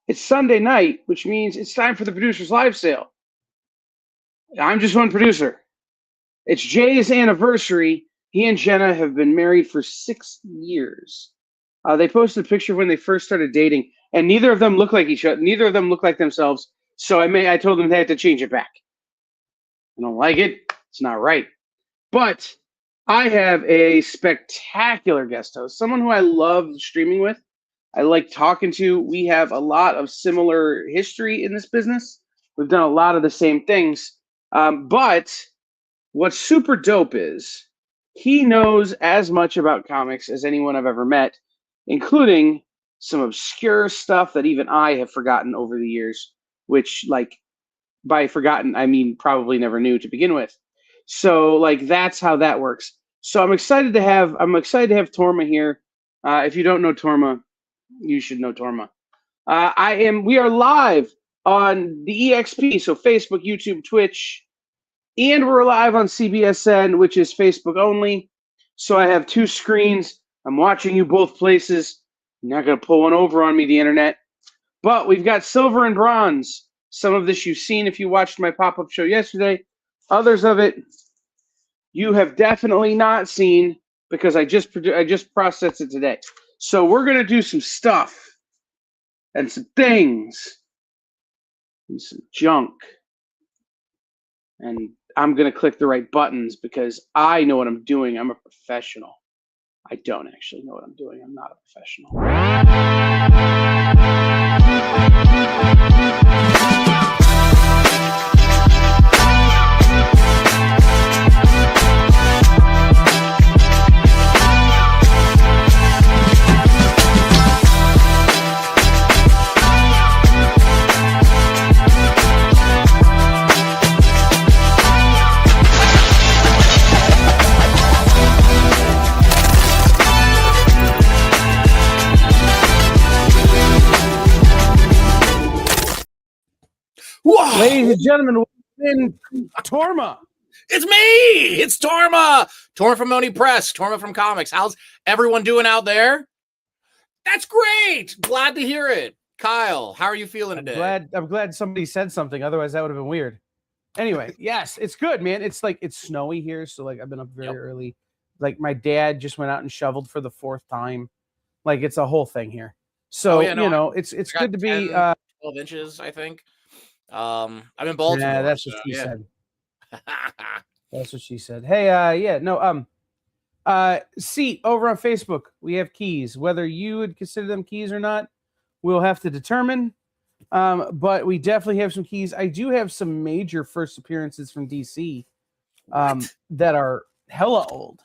It's Sunday night, which means it's time for the producer's live sale. I'm just one producer. It's Jay's anniversary. He and Jenna have been married for 6 years. They posted a picture when they first started dating, and neither of them look like each other. Neither of them look like themselves. So I told them they had to change it back. I don't like it. It's not right. But I have a spectacular guest host, someone who I love streaming with. I like talking to. We have a lot of similar history in this business. We've done a lot of the same things. But what's super dope is he knows as much about comics as anyone I've ever met, including some obscure stuff that even I have forgotten over the years, which, like, by forgotten, I mean probably never knew to begin with. So, like, that's how that works. So I'm excited to have Torma here. If you don't know Torma, you should know Torma. We are live on the EXP, so Facebook, YouTube, Twitch, and we're live on CBSN, which is Facebook only. So I have two screens. I'm watching you both places. I'm not going to pull one over on me, the internet. But we've got silver and bronze. Some of this you've seen if you watched my pop-up show yesterday. Others of it you have definitely not seen because I just processed it today. So we're going to do some stuff and some things and some junk. And I'm going to click the right buttons because I know what I'm doing. I'm a professional. I don't actually know what I'm doing. I'm not a professional. Whoa. Ladies and gentlemen, in Torma. It's me. It's Torma. Torma from Oni Press. Torma from Comics. How's everyone doing out there? That's great. Glad to hear it. Kyle, how are you feeling today? I'm glad somebody said something. Otherwise, that would have been weird. Anyway, yes, it's good, man. It's snowy here, so like I've been up very early. Like my dad just went out and shoveled for the 4th time. Like it's a whole thing here. So it's good to be 12 inches, I think. I'm in Baltimore. Yeah, that's what she said. That's what she said. Hey, see, over on Facebook, we have keys. Whether you would consider them keys or not, we'll have to determine. But we definitely have some keys. I do have some major first appearances from DC that are hella old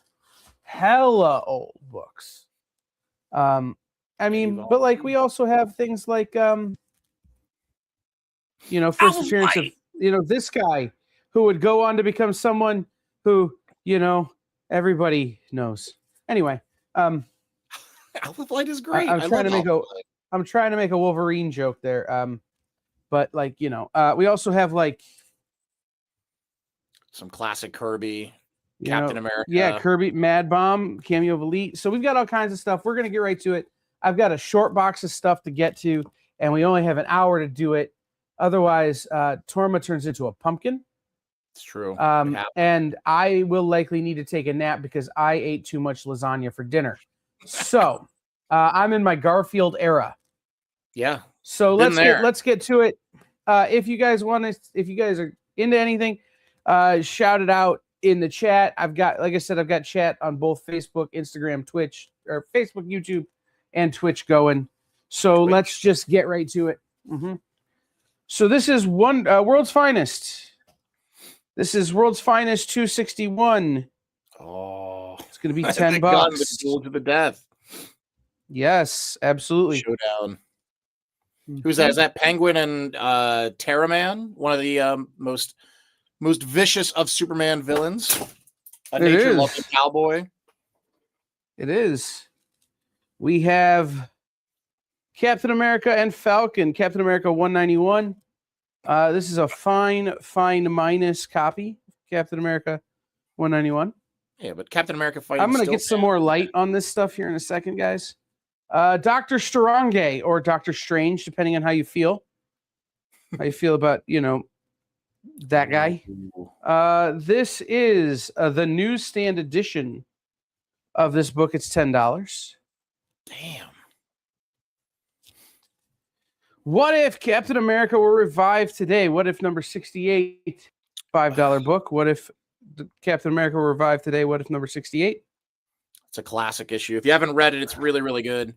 books. But like we also have things like first appearance of this guy who would go on to become someone who everybody knows. Anyway, Alpha Flight is great. I'm trying to make a Wolverine joke there. But like we also have like some classic Kirby, Captain America. Yeah, Kirby, Mad Bomb, Cameo of Elite. So we've got all kinds of stuff. We're gonna get right to it. I've got a short box of stuff to get to, and we only have an hour to do it. Otherwise, Torma turns into a pumpkin. It's true. And I will likely need to take a nap because I ate too much lasagna for dinner. So I'm in my Garfield era. Yeah. So let's get to it. If you guys are into anything, shout it out in the chat. I've got chat on both Facebook, Instagram, Twitch, or Facebook, YouTube, and Twitch going. So let's just get right to it. Mm-hmm. So this is World's Finest. This is World's Finest 261. Oh, it's going to be $10. Duel to the death. Yes, absolutely. Showdown. Who's that? Is that Penguin and Terra Man? One of the most vicious of Superman villains. A nature-loving cowboy. It is. We have Captain America and Falcon. Captain America 191. This is a fine minus copy. Captain America 191. Yeah, but Captain America fighting. I'm going to get some more light on this stuff here in a second, guys. Dr. Strange or Dr. Strange, depending on how you feel. How you feel about, that guy. This is the newsstand edition of this book. It's $10. Damn. What if Captain America were revived today? What if number 68, $5 book? What if Captain America were revived today? What if number 68? It's a classic issue. If you haven't read it, it's really, really good.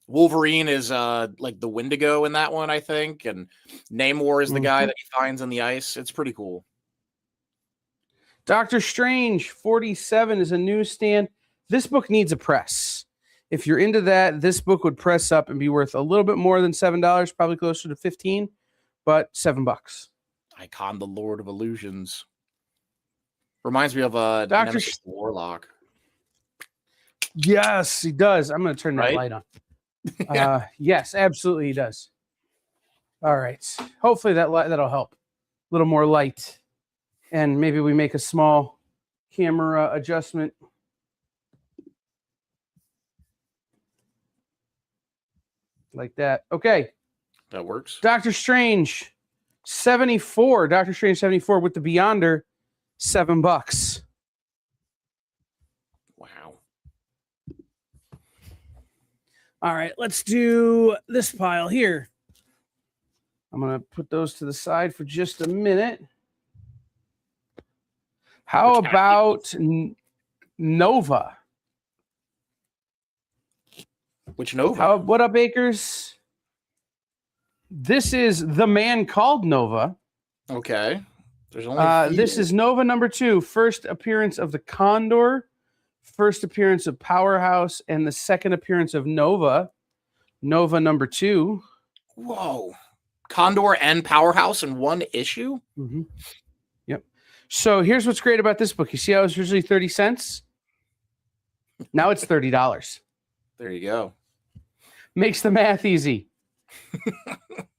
Wolverine is like the Wendigo in that one, I think. And Namor is the guy that he finds on the ice. It's pretty cool. Doctor Strange 47 is a newsstand. This book needs a press. If you're into that, this book would press up and be worth a little bit more than $7, probably closer to $15, but $7. Icon, the Lord of Illusions. Reminds me of Dr. Warlock. Yes, he does. I'm going to turn that light on. Yes, absolutely he does. All right. Hopefully that'll help. A little more light. And maybe we make a small camera adjustment. Like that. Okay. That works. Doctor Strange 74. Doctor Strange 74 with the Beyonder, $7. Wow. All right, let's do this pile here. I'm going to put those to the side for just a minute. How about Nova? Which Nova? What up, Akers? This is The Man Called Nova. Okay. There's only this is Nova number 2. First appearance of the Condor, first appearance of Powerhouse, and the second appearance of Nova. Nova number 2. Whoa. Condor and Powerhouse in one issue? Mm-hmm. Yep. So here's what's great about this book. You see how it's usually 30 cents? Now it's $30. There you go. Makes the math easy.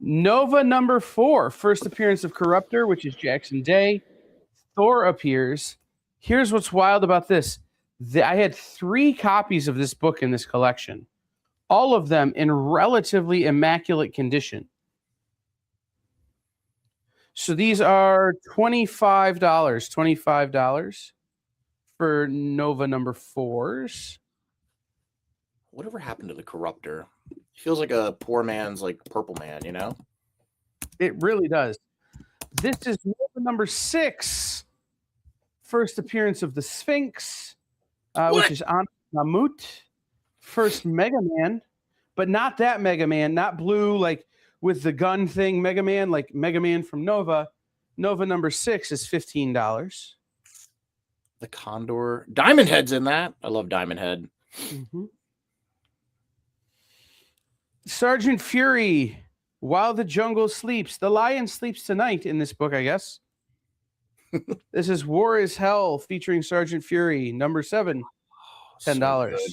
Nova number 4, first appearance of Corruptor, which is Jackson Day. Thor appears. Here's what's wild about this. I had 3 copies of this book in this collection, all of them in relatively immaculate condition. So these are $25 for Nova number 4s. Whatever happened to the Corruptor? He feels like a poor man's like Purple Man, you know? It really does. This is Nova number 6. First appearance of the Sphinx, which is Anamut. First Mega Man, but not that Mega Man, not blue, like with the gun thing, Mega Man, like Mega Man from Nova. Nova number 6 is $15. The Condor. Diamond Head's in that. I love Diamond Head. Mm-hmm. Sergeant Fury, While the Jungle Sleeps. The lion sleeps tonight in this book, I guess. This is War is Hell featuring Sergeant Fury, number 7, $10. So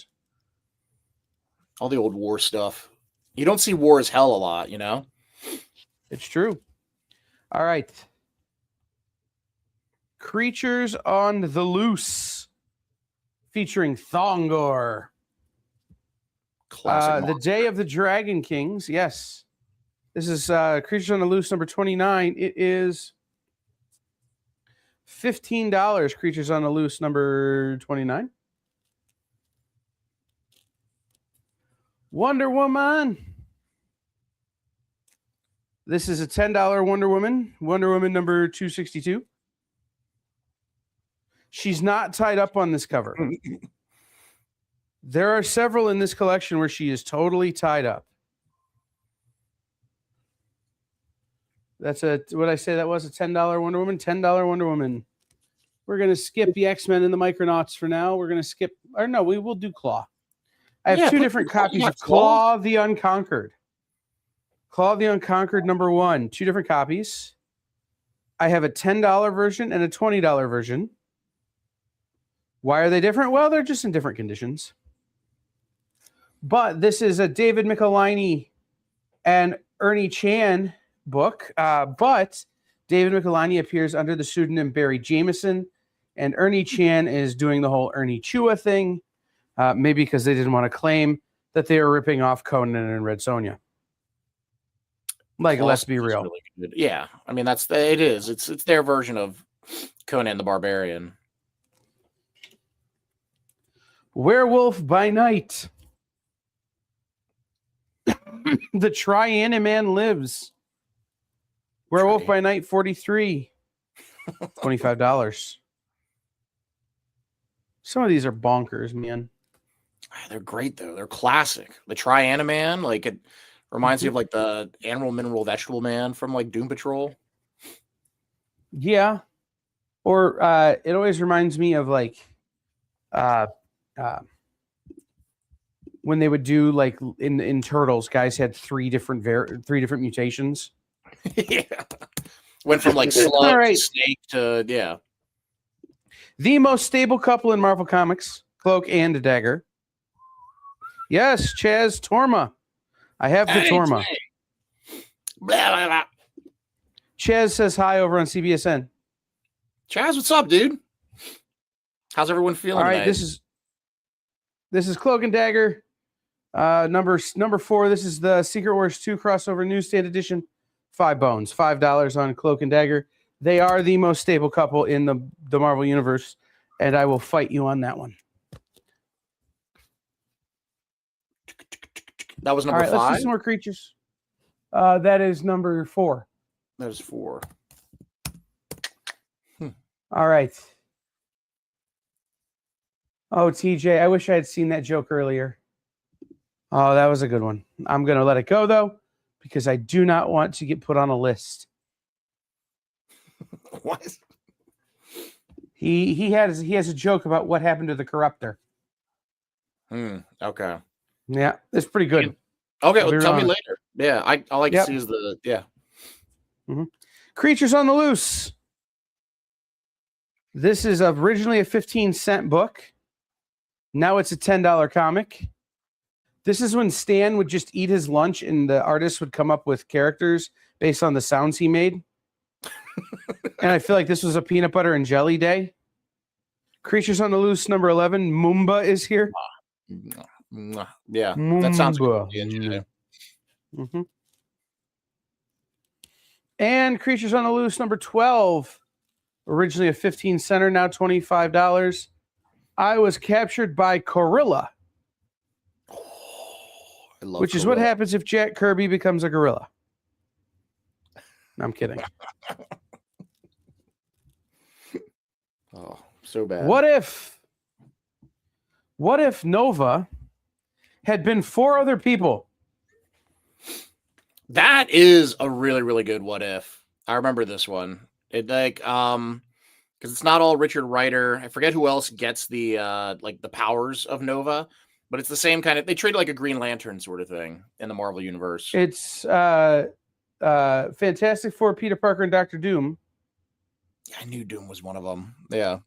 all the old war stuff. You don't see War is Hell a lot, you know? It's true. All right. Creatures on the Loose featuring Thongor. Classic. The Day of the Dragon Kings. Yes. This is Creatures on the Loose number 29. It is $15. Creatures on the Loose number 29. Wonder Woman. This is a $10 Wonder Woman. Wonder Woman number 262. She's not tied up on this cover. There are several in this collection where she is totally tied up. That's what I say that was, a $10 Wonder Woman? $10 Wonder Woman. We're going to skip the X-Men and the Micronauts for now. We're going to skip, or no, we will do Claw. I have 2 different copies of Claw the Unconquered. Claw the Unconquered number 1. 2 different copies. I have a $10 version and a $20 version. Why are they different? Well, they're just in different conditions. But this is a David Michelinie and Ernie Chan book. But David Michelinie appears under the pseudonym Barry Jameson, and Ernie Chan is doing the whole Ernie Chua thing. Maybe because they didn't want to claim that they were ripping off Conan and Red Sonja. Like, let's be real. Really good. Yeah, I mean it is. It's their version of Conan the Barbarian. Werewolf by Night. The Tri-Animan Lives. Werewolf by Night 43. $25. Some of these are bonkers, man. They're great though. They're classic. The Tri-Animan, like it reminds me of like the Animal Mineral Vegetable Man from like Doom Patrol. Yeah. Or it always reminds me of like when they would do like in Turtles, guys had three different mutations. Yeah. Went from like slug to snake to The most stable couple in Marvel Comics, Cloak and Dagger. Yes, Chaz Torma. I have the Torma. Blah, blah, blah. Chaz says hi over on CBSN. Chaz, what's up, dude? How's everyone feeling? All right, today? this is Cloak and Dagger. Number 4. This is the Secret Wars 2 crossover newsstand edition. $5, $5 on Cloak and Dagger. They are the most stable couple in the Marvel Universe, and I will fight you on that one. That was number 5. Let's do some more creatures. That is number 4. That is 4. All right. Oh, TJ, I wish I had seen that joke earlier. Oh, that was a good one. I'm going to let it go, though, because I do not want to get put on a list. What? He has a joke about what happened to the Corruptor. Okay. Yeah, it's pretty good. Okay, well, tell me later. Yeah, I like to see Creatures on the Loose. This is originally a 15-cent book. Now it's a $10 comic. This is when Stan would just eat his lunch and the artist would come up with characters based on the sounds he made. And I feel like this was a peanut butter and jelly day. Creatures on the Loose, number 11. Moomba is here. Yeah, Moomba. that sounds good. And Creatures on the Loose, number 12. Originally a 15-center, now $25. I Was Captured by Gorilla. Which is what happens if Jack Kirby becomes a gorilla. No, I'm kidding. Oh, so bad. What if Nova had been 4 other people? That is a really, really good what if. I remember this one. It like because it's not all Richard Rider. I forget who else gets the like the powers of Nova, but it's the same kind of. They treat it like a Green Lantern sort of thing in the Marvel universe. It's Fantastic Four, Peter Parker, and Dr. Doom. Yeah, I knew Doom was one of them. Yeah,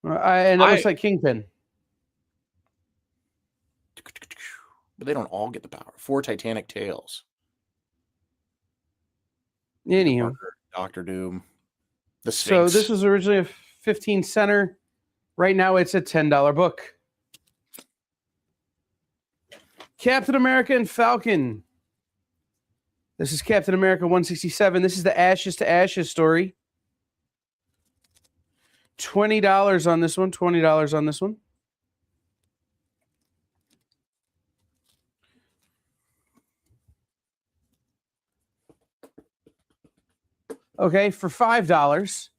and it looks like Kingpin. But they don't all get the power. 4 Titanic tails. Anywho, Dr. Doom. The Sphinx. So this was originally a 15-center. Right now it's a $10 book. Captain America and Falcon. This is Captain America 167. This is the Ashes to Ashes story. $20 on this one. $20 on this one. Okay, for $5.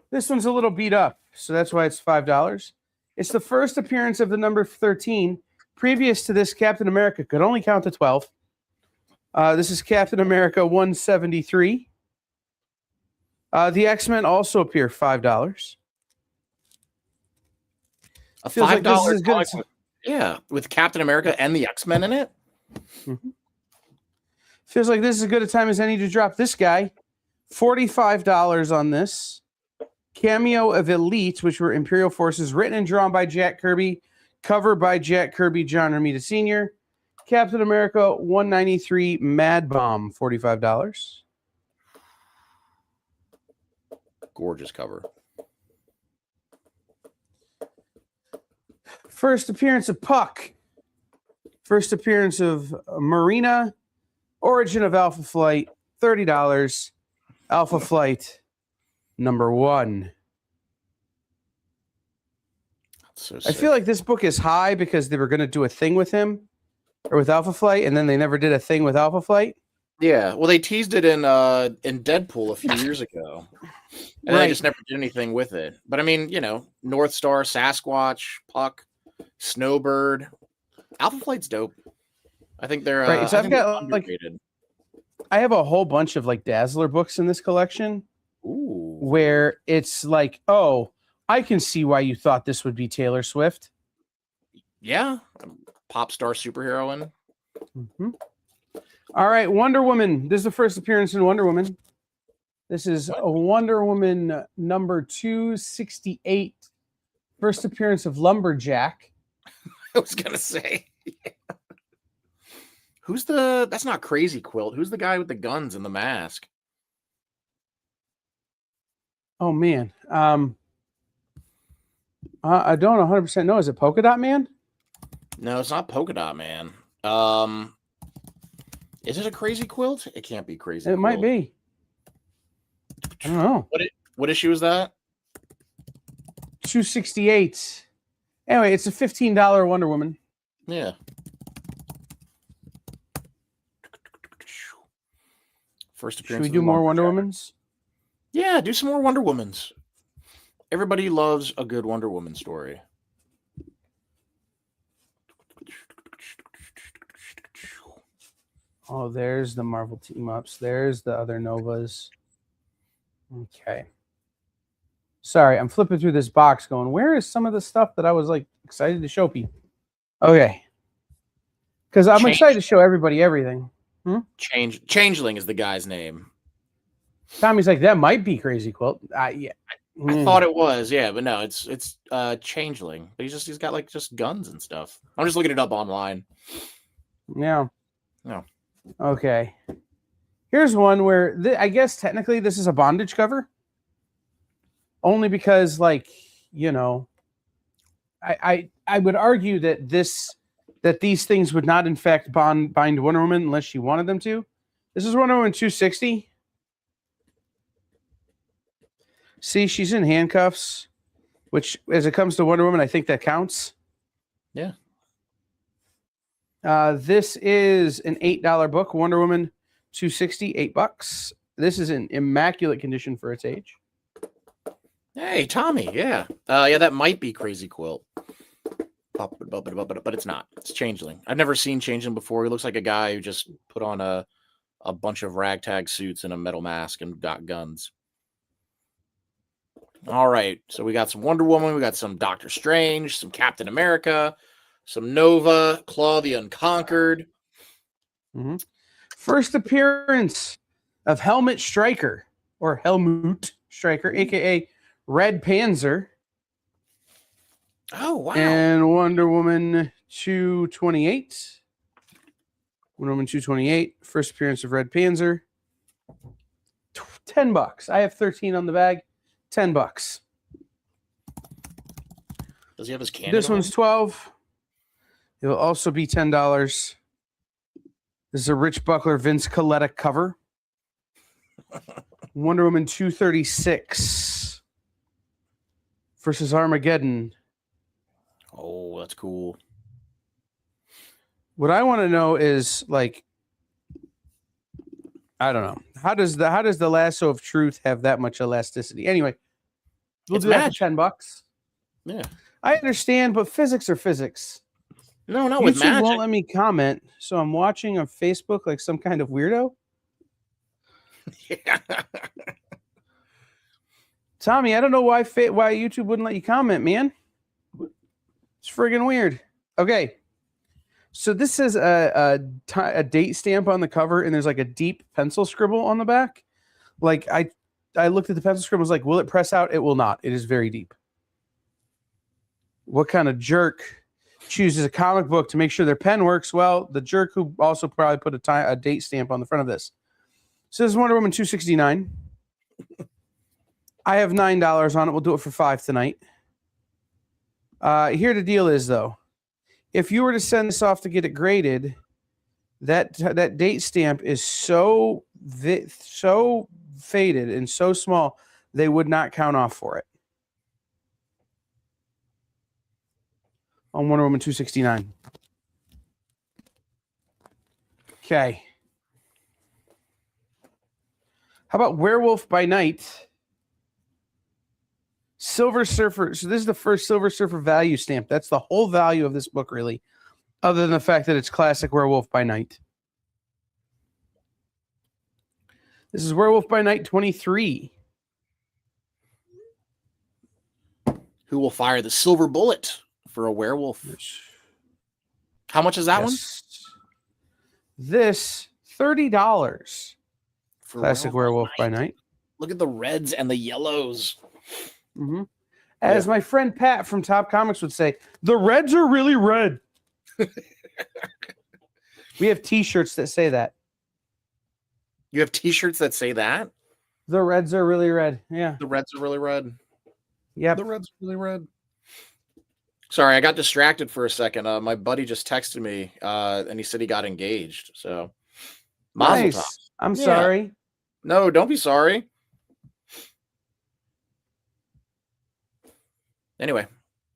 This one's a little beat up, so that's why it's $5. It's the first appearance of the number 13. Previous to this, Captain America could only count to 12. This is Captain America 173. The X-Men also appear, $5. A $5 yeah, with Captain America and the X-Men in it. Mm-hmm. Feels like this is as good a time as any to drop this guy. $45 on this. Cameo of Elite, which were Imperial Forces, written and drawn by Jack Kirby, cover by Jack Kirby, John Romita Sr. Captain America 193 Mad Bomb, $45. Gorgeous cover. First appearance of Puck, First appearance of Marina, Origin of Alpha Flight, $30. Alpha Flight #1. So I feel like this book is high because they were going to do a thing with him or with Alpha Flight, and then they never did a thing with Alpha Flight. Yeah, well, they teased it in Deadpool a few years ago, and they just never did anything with it. But I mean, North Star, Sasquatch, Puck, Snowbird, Alpha Flight's dope. I think they're right. So I've got underrated. I have a whole bunch of like Dazzler books in this collection. Ooh. Where it's like, oh, I can see why you thought this would be Taylor Swift. Yeah, pop star superheroine. Mm-hmm. All right, Wonder Woman. This is the first appearance in Wonder Woman. This is a Wonder Woman number 268. First appearance of Lumberjack. I was gonna say. That's not Crazy Quilt. Who's the guy with the guns and the mask? Oh man. I don't 100% know. Is it Polka Dot Man? No, it's not Polka Dot Man. Is it a Crazy Quilt? It can't be Crazy Quilt. It might be. I don't know. What issue is that? 268. Anyway, it's a $15 Wonder Woman. Yeah. First appearance. Should we do more Wonder Womans? Yeah, do some more Wonder Womans. Everybody loves a good Wonder Woman story. Oh, there's the Marvel team-ups. There's the other Novas. Okay. Sorry, I'm flipping through this box going, where is some of the stuff that I was like excited to show people? Okay. Because I'm excited to show everybody everything. Changeling is the guy's name. Tommy's like, that might be Crazy Quilt. Yeah. I thought it was, yeah, but no, it's Changeling. But he's got like just guns and stuff. I'm just looking it up online. Yeah. No. Okay. Here's one where I guess technically this is a bondage cover. Only because, like, I would argue that these things would not in fact bind Wonder Woman unless she wanted them to. This is Wonder Woman 260. See, she's in handcuffs, which, as it comes to Wonder Woman, I think that counts. Yeah. This is an $8 book, Wonder Woman 260, $8. This is in immaculate condition for its age. Hey, Tommy, yeah. Yeah, that might be Crazy Quilt. But it's not. It's Changeling. I've never seen Changeling before. He looks like a guy who just put on a bunch of ragtag suits and a metal mask and got guns. All right, so we got some Wonder Woman, we got some Doctor Strange, some Captain America, some Nova, Claw the Unconquered. Mm-hmm. First appearance of Helmut Stryker, a.k.a. Red Panzer. Oh, wow. And Wonder Woman 228. Wonder Woman 228, first appearance of Red Panzer. $10. I have 13 on the bag. $10. Does he have his cannon? This one's 12. It will also be $10. This is a Rich Buckler Vince Coletta cover. Wonder Woman 236 versus Armageddon. Oh, that's cool. What I want to know is, like, I don't know. How does the lasso of truth have that much elasticity? Anyway, we'll do that for $10. Yeah. I understand, but physics are physics. No, not with magic. YouTube won't let me comment, so I'm watching on Facebook like some kind of weirdo. Yeah. Tommy, I don't know why YouTube wouldn't let you comment, man. It's friggin' weird. Okay. So this says a date stamp on the cover, and there's like a deep pencil scribble on the back. Like I looked at the pencil scribble, was like, will it press out? It will not. It is very deep. What kind of jerk chooses a comic book to make sure their pen works? Well, the jerk who also probably put a date stamp on the front of this. So this is Wonder Woman 269. I have $9 on it. We'll do it for $5 tonight. Here the deal is, though. if you were to send this off to get it graded, that date stamp is so faded and so small they would not count off for it. On Wonder Woman 269. Okay. How about Werewolf by Night? Silver Surfer. So this is the first Silver Surfer value stamp. That's the whole value of this book, really, other than the fact that it's classic Werewolf by Night. This is Werewolf by Night 23. Who will fire the silver bullet for a werewolf? How much is that one? This $30 For classic Werewolf by Night. Look at the reds and the yellows. Mm-hmm. As my friend Pat from Top Comics would say, the reds are really red. We have T-shirts that say that. You have T-shirts that say that? The reds are really red. Yeah. The reds are really red. Yep. The reds are really red. Sorry, I got distracted for a second. My buddy just texted me, and he said he got engaged. So, Mazel tov. I'm sorry. No, don't be sorry. Anyway,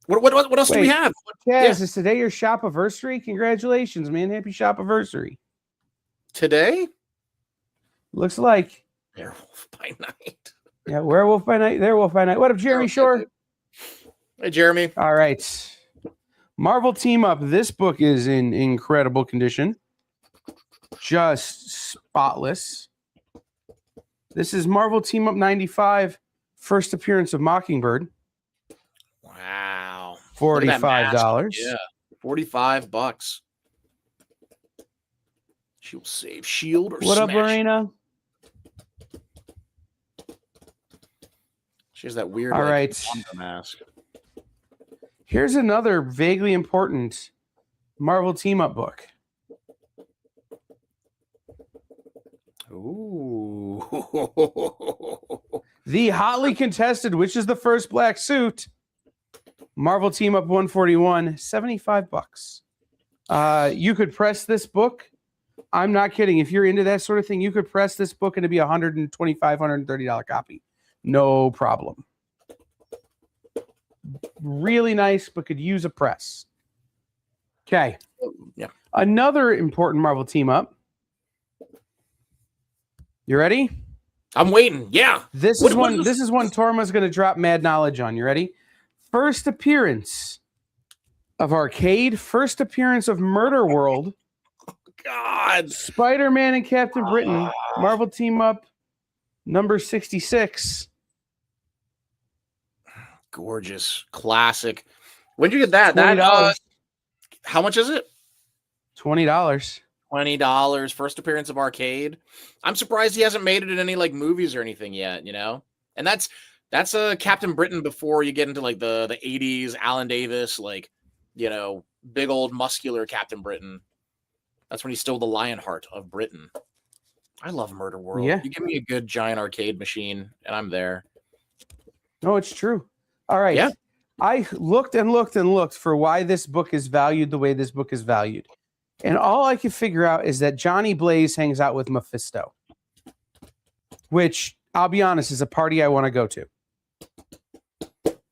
what else do we have? Kaz, is today your shop-iversary? Congratulations, man. Happy shop-iversary. Today? Looks like. Werewolf by Night. Yeah, Werewolf by Night, Werewolf by Night. What up, Jeremy Shore? Hey, Jeremy. All right. Marvel Team Up. This book is in incredible condition. Just spotless. This is Marvel Team Up 95, first appearance of Mockingbird. Wow. $45. Yeah. $45. She will save S.H.I.E.L.D. or What up, smash. Lorena? She has that weird All right. mask. Here's another vaguely important Marvel Team Up book. Ooh. The hotly contested, which is the first black suit, Marvel Team Up 141, $75. You could press this book. I'm not kidding. If you're into that sort of thing, you could press this book and it'd be a $125, $130 copy. No problem. Really nice, but could use a press. Okay. Yeah. Another important Marvel Team Up. You ready? I'm waiting. Yeah. This is one Torma's going to drop mad knowledge on. You ready? First appearance of Arcade. First appearance of Murder World. God. Spider-Man and Captain Britain. Marvel Team Up number 66. Gorgeous. Classic. When'd you get that? $20. How much is it? $20. $20. First appearance of Arcade. I'm surprised he hasn't made it in any like movies or anything yet, you know? And that's Captain Britain before you get into like the 80s, Alan Davis, like, you know, big old muscular Captain Britain. That's when he's still the Lionheart of Britain. I love Murder World. Yeah. You give me a good giant arcade machine and I'm there. No, it's true. All right. Yeah. I looked and looked and looked for why this book is valued the way this book is valued. And all I could figure out is that Johnny Blaze hangs out with Mephisto, which, I'll be honest, is a party I want to go to.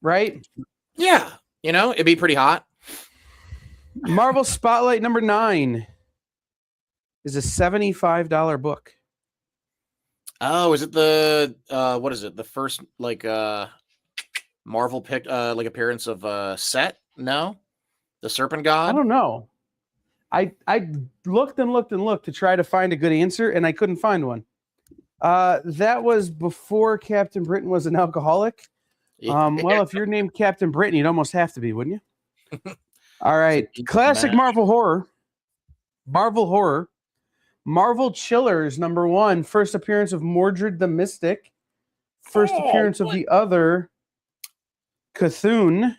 Right? Yeah. You know, it'd be pretty hot. Marvel Spotlight number 9 is a $75 book. Oh, is it the what is it? The first like Marvel picked like appearance of Set? No? The Serpent God? I don't know. I looked and looked and looked to try to find a good answer, and I couldn't find one. That was before Captain Britain was an alcoholic. Well, if you're named Captain Britain, you'd almost have to be, wouldn't you? All right. Classic Marvel horror. Marvel Chillers number 1. First appearance of Mordred the Mystic. First appearance of the other Cthulhu.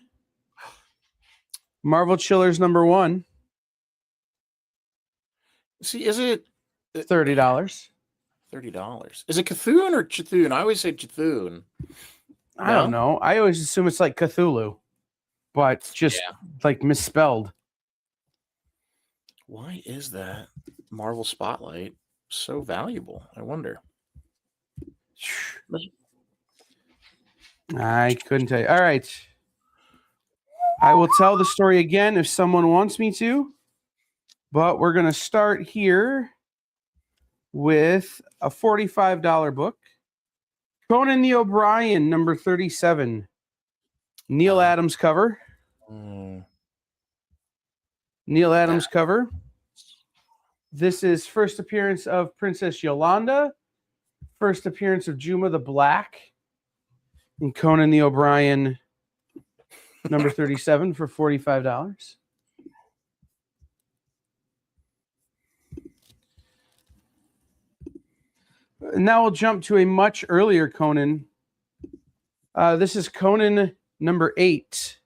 Marvel Chillers number 1. See, is it $30? $30. Is it Cthulhu or Chthun? I always say Chthun. I don't know. I always assume it's like Cthulhu, but just like misspelled. Why is that Marvel Spotlight so valuable? I wonder. I couldn't tell you. All right. I will tell the story again if someone wants me to, but we're going to start here with a $45 book. Conan the O'Brien, number 37. Neil Adams cover. Neil Adams cover. This is first appearance of Princess Yolanda, first appearance of Juma the Black, and Conan the O'Brien, number 37 for $45. Now we'll jump to a much earlier Conan. This is Conan number 8.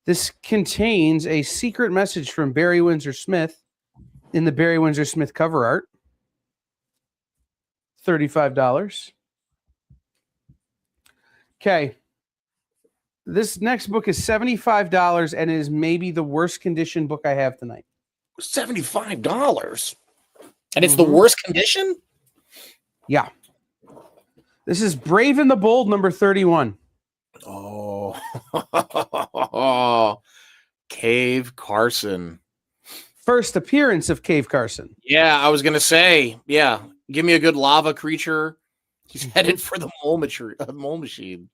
This contains a secret message from Barry Windsor Smith in the Barry Windsor Smith cover art. $35. Okay. This next book is $75 and is maybe the worst condition book I have tonight. $75? And it's the worst condition? Yeah. This is Brave and the Bold, number 31. Oh. Cave Carson. First appearance of Cave Carson. Yeah, I was going to say, yeah, give me a good lava creature. He's headed for the mole machine.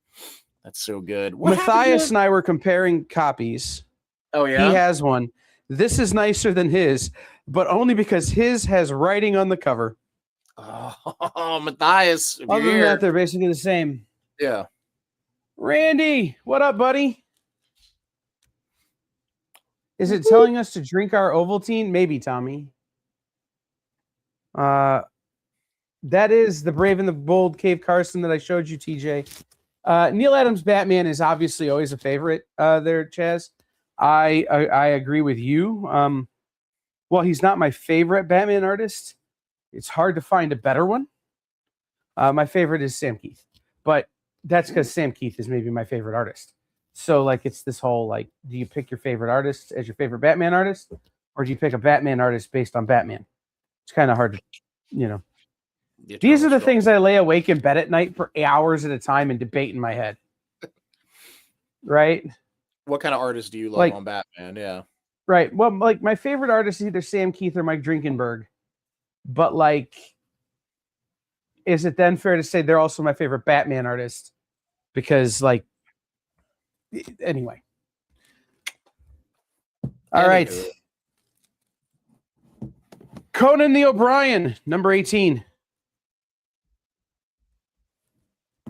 That's so good. Matthias and I were comparing copies. Oh, yeah? He has one. This is nicer than his, but only because his has writing on the cover. Oh, Matthias. Other than that, they're basically the same. Yeah. Randy, what up, buddy? Is it telling us to drink our Ovaltine? Maybe, Tommy. That is the Brave and the Bold Cave Carson that I showed you, TJ. Neil Adams' Batman is obviously always a favorite there, Chaz. I agree with you. Well, he's not my favorite Batman artist. It's hard to find a better one. My favorite is Sam Keith, but that's because Sam Keith is maybe my favorite artist. So, like, it's this whole, like, do you pick your favorite artist as your favorite Batman artist, or do you pick a Batman artist based on Batman? It's kind of hard to, you know. These are the things I lay awake in bed at night for hours at a time and debate in my head. Right? What kind of artist do you love on Batman? Yeah. Right. Well, like, my favorite artist is either Sam Keith or Mike Drinkenberg. But, like, is it then fair to say they're also my favorite Batman artist? Because, like, anyway. All right. Conan the O'Brien, number 18.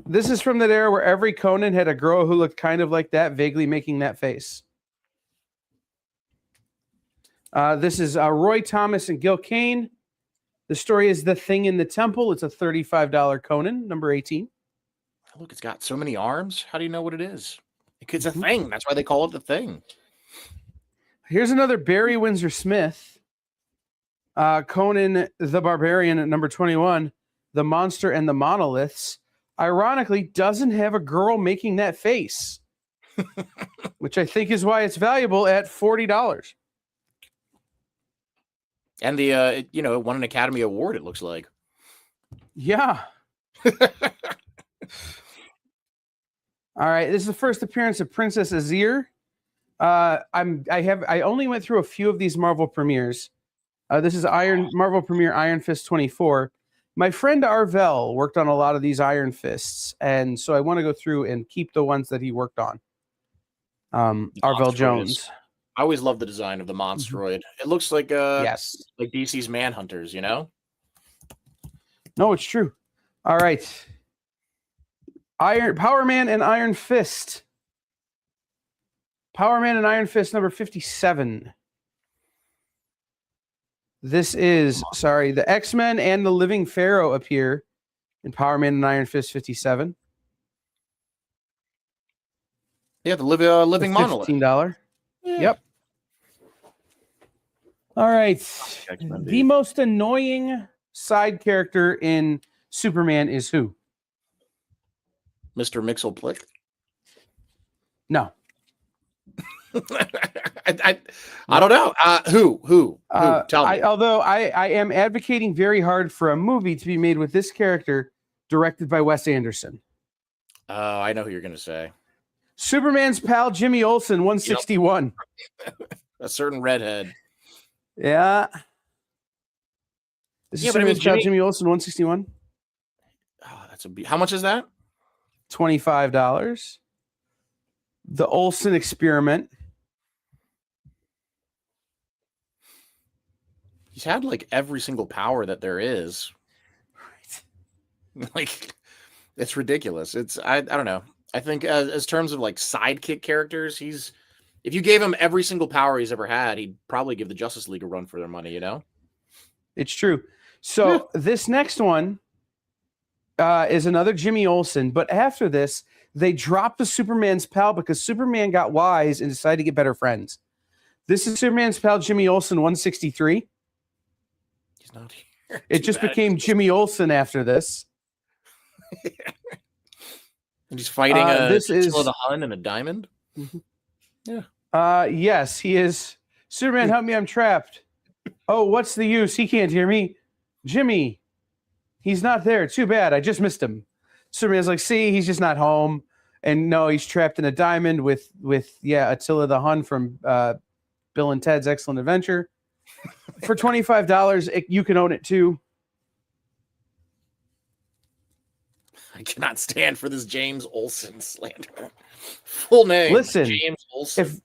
This is from that era where every Conan had a girl who looked kind of like that, vaguely making that face. This is Roy Thomas and Gil Kane. The story is The Thing in the Temple. It's a $35 Conan, number 18. Look, it's got so many arms. How do you know what it is? It's a thing. That's why they call it The Thing. Here's another Barry Windsor Smith. Conan the Barbarian at number 21. The Monster and the Monoliths. Ironically, doesn't have a girl making that face, which I think is why it's valuable at $40. And it won an Academy Award, it looks like. Yeah. All right, this is the first appearance of Princess Azir. I only went through a few of these Marvel premieres. This is Marvel premiere Iron Fist 24. My friend Arvel worked on a lot of these Iron Fists, and so I want to go through and keep the ones that he worked on. Arvel Jones. I always love the design of the Monstroid. It looks like yes, like DC's Manhunters, you know? No, it's true. All right. Power Man and Iron Fist. Power Man and Iron Fist number 57. This is, the X-Men and the Living Pharaoh appear in Power Man and Iron Fist 57. Yeah, the living monolith. $15. Yeah. Yep. All right. X-Men, the most annoying side character in Superman is who? Mr. Mixelplick? No. I don't know. Who? Tell me. Although I am advocating very hard for a movie to be made with this character, directed by Wes Anderson. Oh, I know who you're going to say. Superman's pal Jimmy Olsen, 161. Yep. A certain redhead. Yeah. This is Superman's pal Jimmy Olsen, 161. Oh, how much is that? $25. The Olsen Experiment. He's had like every single power that there is. Right. Like, it's ridiculous. I don't know. I think as terms of like sidekick characters, if you gave him every single power he's ever had, he'd probably give the Justice League a run for their money, you know? It's true. So this next one is another Jimmy Olsen, but after this, they dropped the Superman's pal because Superman got wise and decided to get better friends. This is Superman's pal Jimmy Olsen, 163. He's not here. It just became Jimmy Olsen after this. And he's fighting Attila the Hun and a diamond. Mm-hmm. Yeah. Yes, he is. Superman, help me! I'm trapped. Oh, what's the use? He can't hear me. Jimmy, he's not there. Too bad. I just missed him. Superman's like, see, he's just not home. And no, he's trapped in a diamond with Attila the Hun from Bill and Ted's Excellent Adventure. For $25, you can own it too. I cannot stand for this James Olsen slander. Full name. Listen, James Olsen.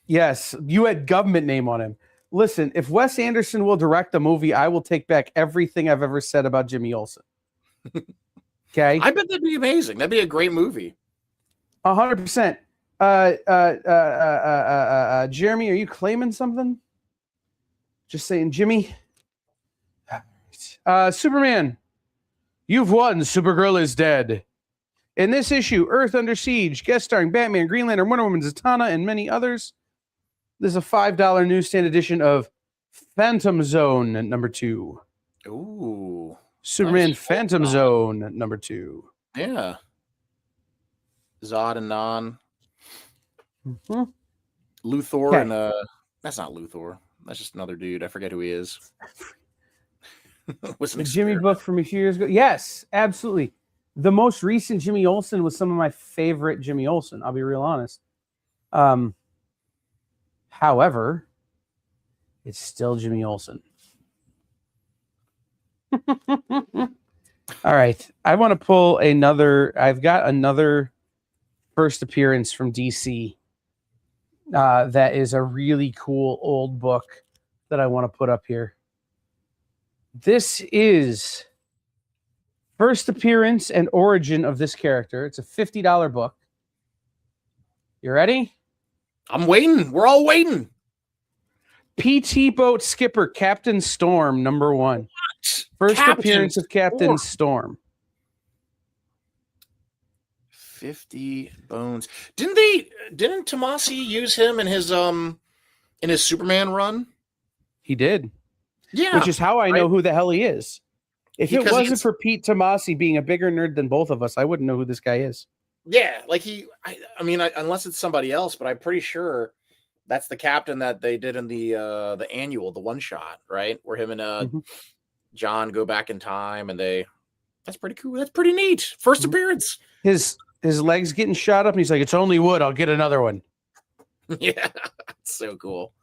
Yes, you had government name on him. Listen, if Wes Anderson will direct a movie, I will take back everything I've ever said about Jimmy Olsen. Okay? I bet that'd be amazing. That'd be a great movie. 100%. Jeremy, are you claiming something? Just saying, Jimmy. Superman, you've won. Supergirl is dead. In this issue, Earth Under Siege, guest starring Batman, Green Lantern, Wonder Woman, Zatanna, and many others. There's a $5 newsstand edition of Phantom Zone at number 2. Ooh. Superman nice. Phantom Zone at number 2. Yeah. Zod and Non. Mm-hmm. Luthor and that's not Luthor. That's just another dude. I forget who he is. The Jimmy book from a few years ago. Yes, absolutely. The most recent Jimmy Olsen was some of my favorite Jimmy Olsen. I'll be real honest. However, it's still Jimmy Olsen. All right. I want to pull I've got another first appearance from DC. That is a really cool old book that I want to put up here. This is first appearance and origin of this character. It's a $50 book. You ready? I'm waiting. We're all waiting. PT Boat Skipper, Captain Storm, number 1. What? First Captain appearance of Captain Storm. 50 bones. Didn't Tomasi use him in his Superman run? He did. Yeah. Which is how I know who the hell he is. If it wasn't for Pete Tomasi being a bigger nerd than both of us, I wouldn't know who this guy is. Yeah, like I mean, unless it's somebody else, but I'm pretty sure that's the captain that they did in the annual, the one shot, right? Where him and John go back in time, and that's pretty cool. That's pretty neat. First appearance. His legs getting shot up, and he's like, "It's only wood. I'll get another one." Yeah, it's so cool.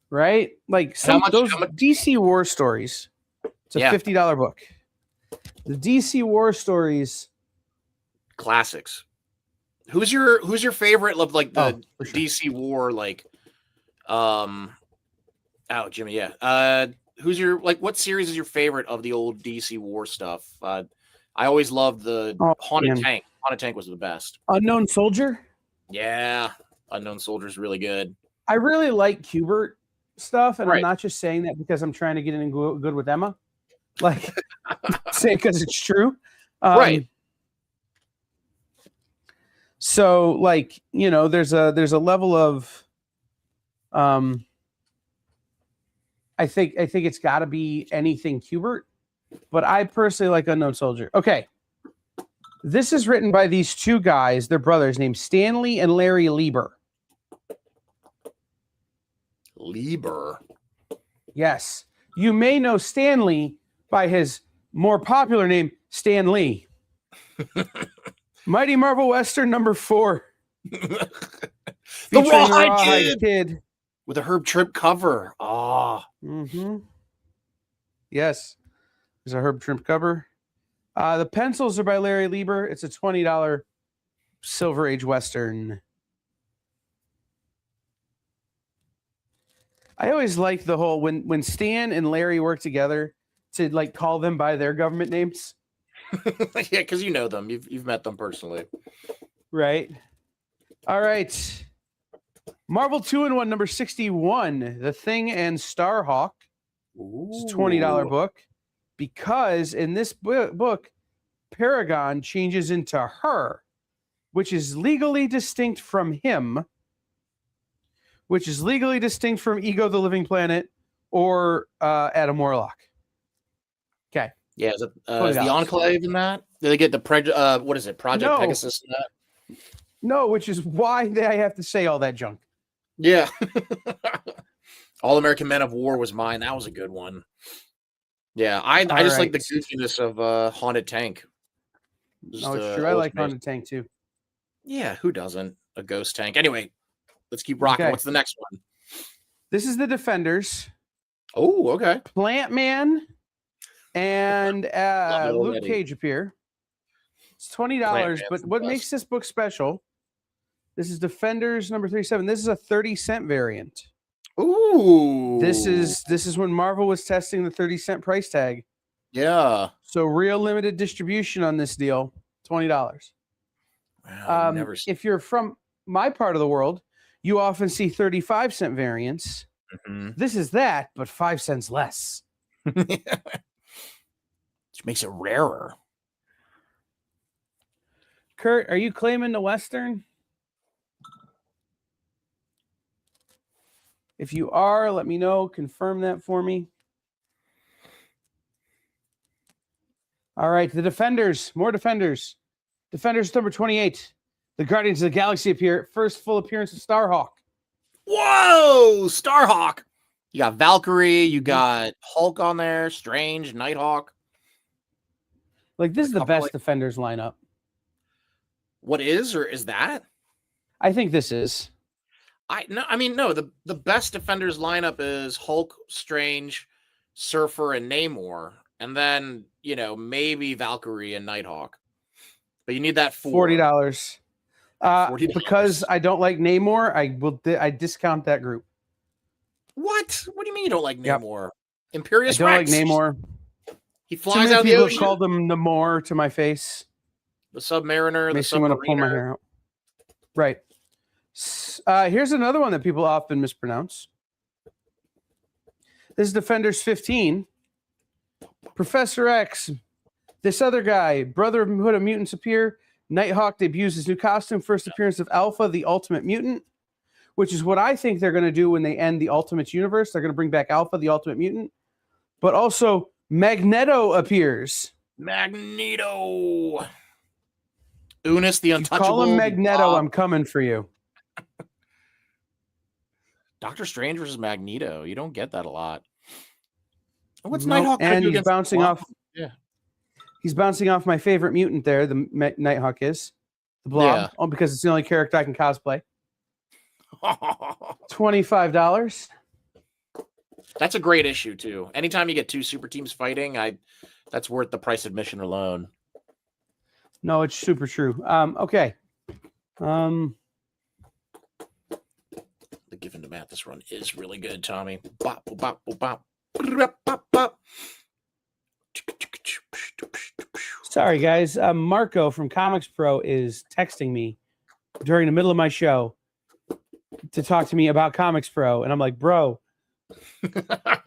Right? Like those DC War Stories. It's a $50 book. The DC War Stories. Classics. Who's your favorite of like the DC War Jimmy, yeah. Who's your what series is your favorite of the old DC War stuff? I always loved the Haunted Tank. Haunted Tank was the best. Unknown Soldier? Yeah. Unknown Soldier is really good. I really like Kubert stuff, and I'm not just saying that because I'm trying to get in good with Emma. Like say because it's true. Right. So, there's a level of, I think it's got to be anything Kubert, but I personally like Unknown Soldier. Okay, this is written by these two guys, they're brothers, named Stanley and Larry Lieber. Lieber. Yes. You may know Stan Lee by his more popular name, Stan Lee. Mighty Marvel Western #4. The Featuring the Rawhide Kid. with a Herb Trimp cover. Ah. Mm-hmm. Yes. There's a Herb Trimp cover. The pencils are by Larry Lieber. It's a $20 Silver Age Western. I always like the whole when Stan and Larry work together to like call them by their government names. Yeah, because you know them. You've met them personally. Right. All right. Marvel 2-in-1 #61, The Thing and Starhawk. It's a $20 book because in this book, Paragon changes into her, which is legally distinct from him, which is legally distinct from Ego the Living Planet or Adam Warlock. Okay. Yeah, is the Enclave in that? Did they get the what is it? Project Pegasus in that? No, which is why I have to say all that junk. Yeah. All American Men of War was mine. That was a good one. Yeah, I just like the goofiness of Haunted Tank. It's true. I like Haunted Tank too. Yeah, who doesn't? A ghost tank. Anyway, let's keep rocking. Okay. What's the next one? This is the Defenders. Oh, okay. Plant Man and Luke Cage appear. It's $20, but what makes this book special? This is Defenders #37. This is a 30-cent variant. Ooh. This is when Marvel was testing the 30-cent price tag. Yeah. So real limited distribution on this deal, $20. Wow, if you're from my part of the world, you often see 35-cent variants. Mm-hmm. This is that, but 5 cents less. Which makes it rarer. Kurt, are you claiming the Western? If you are, let me know. Confirm that for me. All right, the Defenders. More Defenders. Defenders #28. The Guardians of the Galaxy appear. First full appearance of Starhawk. Whoa! Starhawk. You got Valkyrie. You got Hulk on there. Strange. Nighthawk. Like, this is the best Defenders lineup. What is, or is that? I think this is. No. The best Defenders lineup is Hulk, Strange, Surfer, and Namor, and then maybe Valkyrie and Nighthawk. But you need that $40. $40. Because I don't like Namor, I discount that group. What? What do you mean you don't like Namor? Yep. Imperious Rex. I don't like Namor. He flies out the ocean. People called him Namor to my face. The Submariner. Makes me want to pull my hair out. Right. Here's another one that people often mispronounce. This is Defenders 15. Professor X. This other guy. Brotherhood of Mutants appear. Nighthawk debuts his new costume. First appearance of Alpha, the Ultimate Mutant, which is what I think they're going to do when they end the Ultimates universe. They're going to bring back Alpha, the Ultimate Mutant. But also, Magneto appears. Magneto. Unis, the Untouchable. Call him Magneto. I'm coming for you. Doctor Strange versus Magneto. You don't get that a lot. What's Nighthawk? And he's bouncing off. Yeah. He's bouncing off my favorite mutant there. The Nighthawk is the Blob. Yeah. Oh, because it's the only character I can cosplay. $25. That's a great issue too. Anytime you get two super teams fighting, that's worth the price admission alone. No, it's super true. Okay. The Given to Mathis run is really good, Tommy. Bop, bop, bop, bop, bop, bop. Sorry, guys. Marco from Comics Pro is texting me during the middle of my show to talk to me about Comics Pro. And I'm like, bro,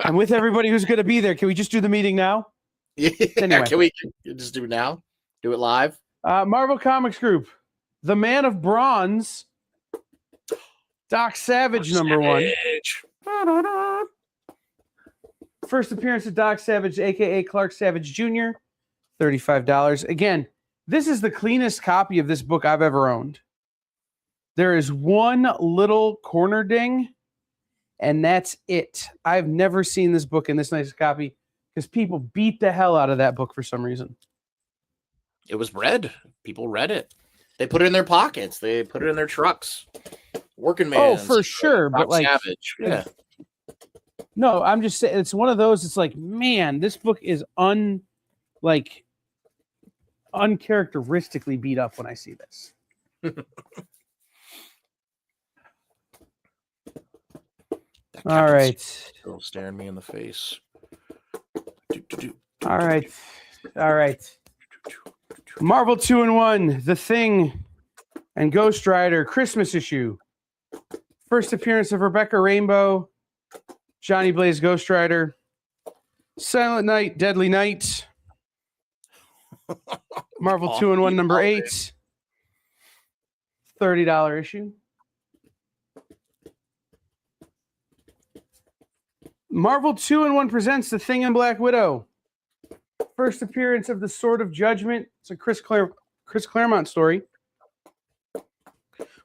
I'm with everybody who's going to be there. Can we just do the meeting now? Yeah, anyway. Can we just do it now? Do it live? Marvel Comics Group. The Man of Bronze. Doc Savage, #1. First appearance of Doc Savage, a.k.a. Clark Savage Jr., $35. Again, this is the cleanest copy of this book I've ever owned. There is one little corner ding And that's it. I've never seen this book in this nice copy because people beat the hell out of that book for some reason. It was read. People read it. They put it in their pockets. They put it in their trucks. Working man. Oh, for sure. But like, Savage. Yeah. No, I'm just saying it's one of those. It's like, man, this book is uncharacteristically beat up when I see this. All right. Girl staring me in the face. All right. Marvel 2-in-1, The Thing, and Ghost Rider Christmas issue. First appearance of Rebecca Rainbow, Johnny Blaze Ghost Rider, Silent Night, Deadly Night, Marvel 2-in-1 number 8, $30 issue. Marvel 2-in-1 presents The Thing and Black Widow. First appearance of the Sword of Judgment. It's a Chris Claremont story.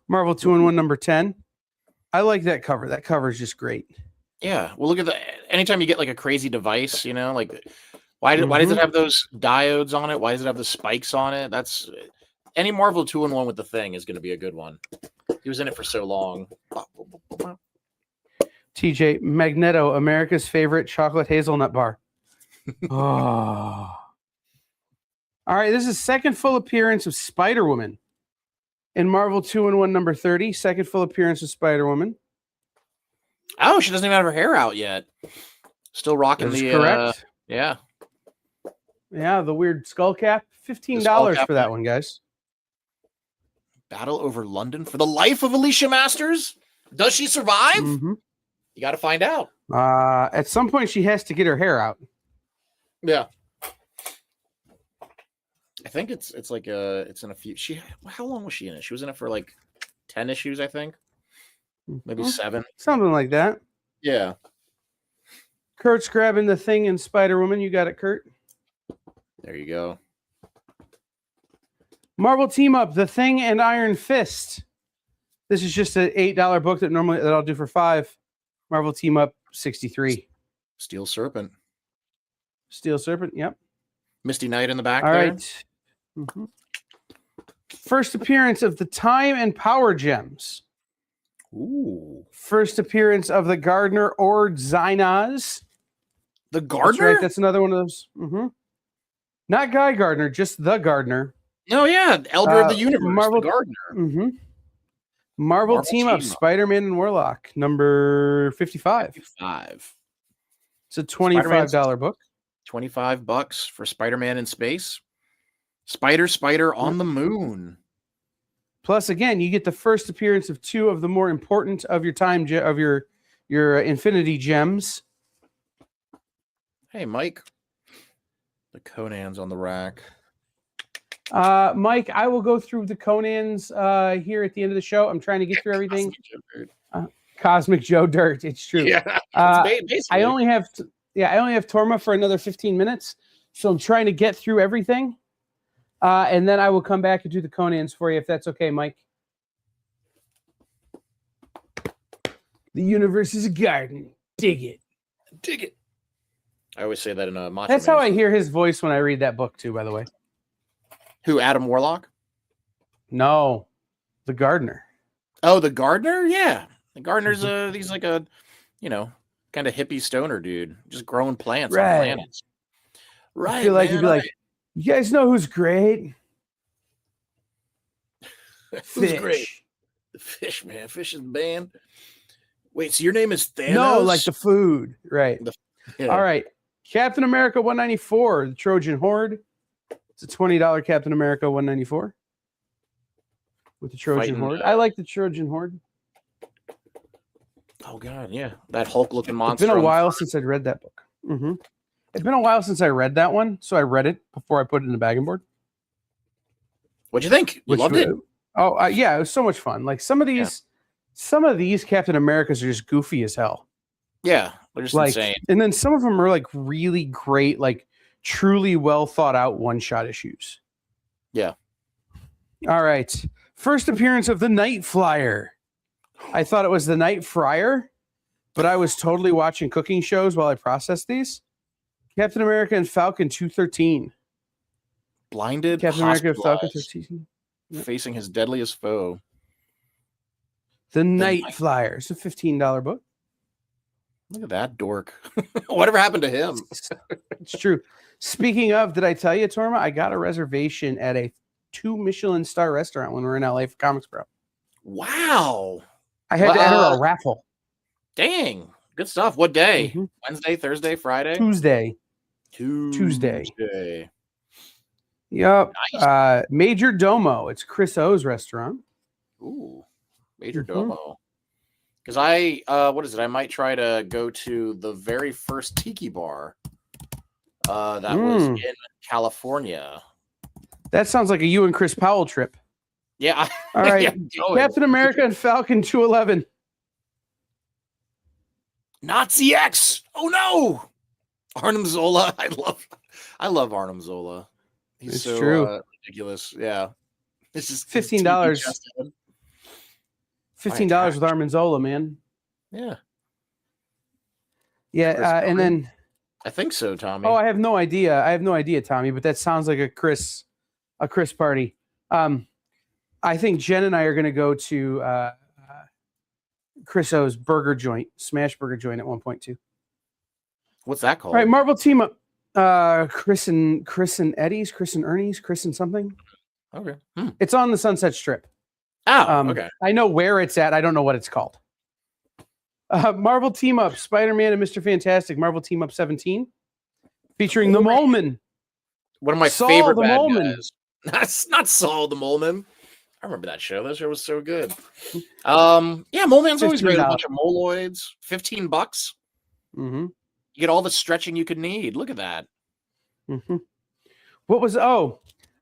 Marvel 2-in-1 number 10. I like that cover. That cover is just great. Yeah. Well, look at anytime you get like a crazy device, like why does it have those diodes on it? Why does it have the spikes on it? That's any Marvel 2-in-1 with the Thing is going to be a good one. He was in it for so long. TJ, Magneto, America's favorite chocolate hazelnut bar. Oh. All right, this is second full appearance of Spider-Woman in Marvel 2-in-1 number 30. Second full appearance of Spider-Woman. Oh, she doesn't even have her hair out yet. Still rocking the correct. Yeah. Yeah, the weird skull cap. $15 for that one, guys. Battle over London for the life of Alicia Masters. Does she survive? Mm-hmm. You got to find out. At some point, she has to get her hair out. Yeah. I think it's in a few. How long was she in it? She was in it for like 10 issues, I think. Maybe 7. Something like that. Yeah. Kurt's grabbing the Thing and Spider-Woman. You got it, Kurt. There you go. Marvel Team Up, The Thing and Iron Fist. This is just an $8 book that I'll do for $5. Marvel Team Up 63. Steel Serpent. Yep. Misty Knight in the back. All there. right. Mm-hmm. First appearance of the Time and Power Gems. Ooh. First appearance of the Gardener or Xynaz. The Gardener? That's right. That's another one of those. Mm-hmm. Not Guy Gardner, just the Gardener. Oh, yeah. Elder of the Universe, Marvel, the Gardener. Mm-hmm. Marvel Team Up, Spider-Man and Warlock, number 55. It's a $25 book. $25 for Spider-Man in space. Spider on the moon. Plus, again, you get the first appearance of 2 of the more important of your time of your Infinity Gems. Hey, Mike. The Conan's on the rack. Mike, I will go through the Conans here at the end of the show. I'm trying to get through everything. Cosmic Joe Dirt. It's true. Yeah, I only have Torma for another 15 minutes, so I'm trying to get through everything, and then I will come back and do the Conans for you if that's okay, Mike. The universe is a garden. Dig it. Dig it. I always say that in a Macho That's Man. how I hear his voice when I read that book too, by the way. Who, Adam Warlock? No, the Gardener. Oh, the Gardener? Yeah. The Gardener's he's like a, kind of hippie stoner dude, just growing plants on planets. Right. I feel like he'd be like, you guys know who's great? Who's great? The Fish, man. Fish is the band. Wait, so your name is Thanos? No, like the food. Right. Yeah. All right. Captain America 194, the Trojan Horde. It's a $20 Captain America 194 with the Trojan Horde. I like the Trojan Horde. Oh, God, yeah. That Hulk-looking monster. It's been a while since I'd read that book. Mm-hmm. It's been a while since I read that one, so I read it before I put it in the bagging board. What'd you think? You loved it? Oh, yeah, it was so much fun. Like some of these Captain Americas are just goofy as hell. Yeah, they're just insane. And then some of them are like really great, like truly well thought out one-shot issues. Yeah. All right. First appearance of the Night Flyer. I thought it was the Night Friar, but I was totally watching cooking shows while I processed these. Captain America and Falcon 213. Blinded, Captain America and Falcon hospitalized, 13. Yep. facing his deadliest foe. The Night Flyers, a $15 book. Look at that dork. Whatever happened to him? It's true. Speaking of, did I tell you, Torma? I got a reservation at a 2 Michelin star restaurant when we were in LA for Comics Pro. Wow. I had to enter a raffle. Dang. Good stuff. What day? Mhm. Wednesday, Thursday, Friday? Tuesday. Yep. Nice. Major Domo. It's Chris O's restaurant. Ooh. Major Mhm. Domo. Because what is it? I might try to go to the very first tiki bar that was in California. That sounds like a you and Chris Powell trip. Yeah. All right. Yeah, Captain America and Falcon 211. Nazi X. Oh no. Arnim Zola. I love Arnim Zola. He's It's so true. ridiculous. Yeah. It's just $15. $15 with Armin Zola, man. Yeah. Yeah, and then I think so, Tommy. I have no idea, Tommy, but that sounds like a Chris party. I think Jen and I are going to go to Chris O's burger joint, Smash Burger Joint at 1.2. What's that called? All right, Marvel team up. Chris and Eddie's, Chris and Ernie's, Chris and something. Okay. It's on the Sunset Strip. Oh, okay. I know where it's at. I don't know what it's called. Marvel Team Up, Spider-Man and Mr. Fantastic, Marvel Team Up 17, featuring the Mole Man. One of my Saul favorite the bad Mole Man. guys. That's not Saul the Mole Man. I remember that show. That show was so good. Yeah, Mole Man's always great. A bunch of moloids. $15. Mm-hmm. You get all the stretching you could need. Look at that. Mm-hmm. What was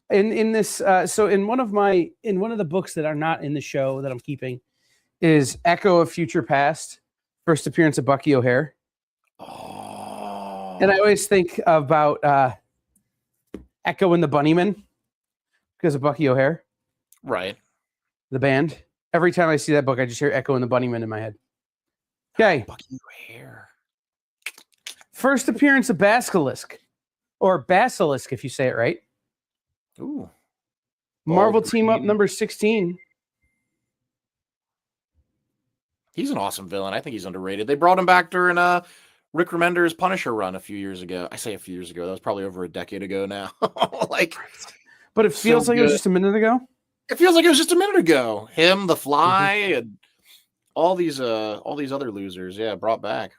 in this? So in one of the books that are not in the show that I'm keeping is Echo of Future Past. First appearance of Bucky O'Hare. Oh. And I always think about Echo and the Bunnymen because of Bucky O'Hare. Right. The band. Every time I see that book, I just hear Echo and the Bunnymen in my head. Okay. Bucky O'Hare. First appearance of Basilisk. Or Basilisk, if you say it right. Ooh. Marvel Team Up number 16. He's an awesome villain. I think he's underrated. They brought him back during Rick Remender's Punisher run a few years ago. I say a few years ago. That was probably over a decade ago now. But it feels like it was just a minute ago. It feels like it was just a minute ago. Him, the Fly, and all these other losers. Yeah, brought back.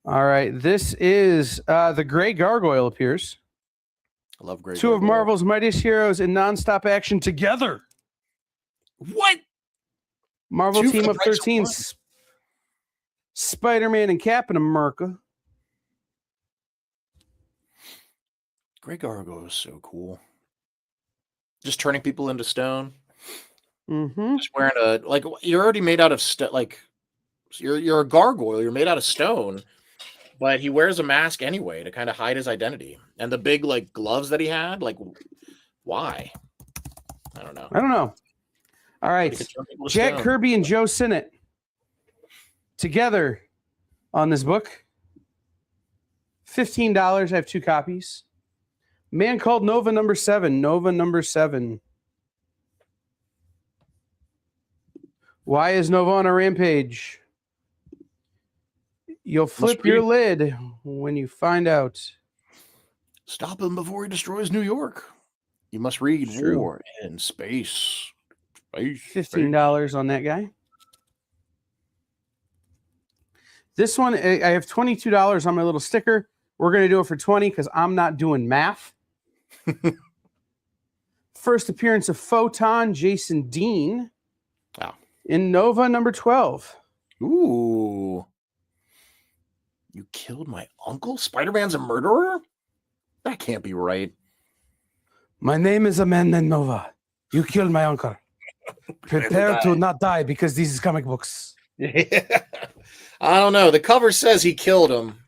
All right. This is the Gray Gargoyle appears. I love Gray Two Gargoyle. of Marvel's mightiest heroes in nonstop action together. What? Marvel Team Up 13, Spider-Man and Captain America. Gray Gargoyle is so cool. Just turning people into stone. Mm-hmm. Just wearing you're already made out of you're a gargoyle. You're made out of stone, but he wears a mask anyway to kind of hide his identity. And the big gloves that he had, why? I don't know. All right, Jack Kirby and Joe Sinnott together on this book. $15. I have 2 copies. Man Called Nova number 7. Nova number 7. Why is Nova on a rampage? You'll flip your lid when you find out. Stop him before he destroys New York. You must read War in Space. $15 on that guy. This one, I have $22 on my little sticker. We're going to do it for 20 because I'm not doing math. First appearance of Photon, Jason Dean. Wow. In Nova number 12. Ooh. You killed my uncle? Spider-Man's a murderer? That can't be right. My name is Amanda Nova. You killed my uncle. Prepare to not die because these is comic books. I don't know. The cover says he killed him.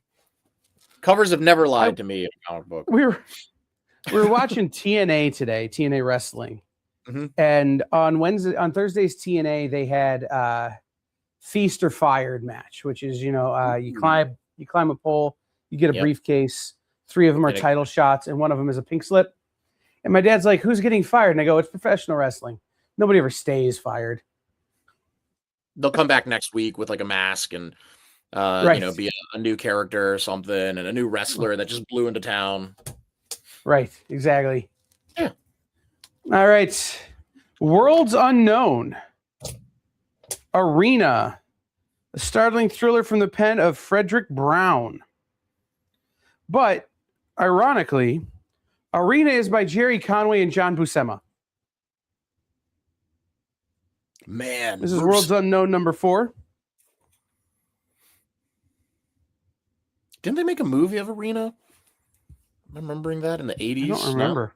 Covers have never lied to me in a comic book. We were watching TNA today, TNA Wrestling. Mm-hmm. And on Thursday's TNA, they had feast or fired match, which is, you climb a pole, you get a briefcase. 3 of them are title shots, and one of them is a pink slip. And my dad's like, "Who's getting fired?" And I go, "It's professional wrestling. Nobody ever stays fired." They'll come back next week with like a mask and be a new character or something, and a new wrestler that just blew into town. Right, exactly. Yeah. All right. Worlds Unknown. Arena. A startling thriller from the pen of Frederick Brown. But, ironically, Arena is by Jerry Conway and John Buscema. Man. This is Worlds Unknown number 4. Didn't they make a movie of Arena? I'm remembering that in the 80s. I don't remember.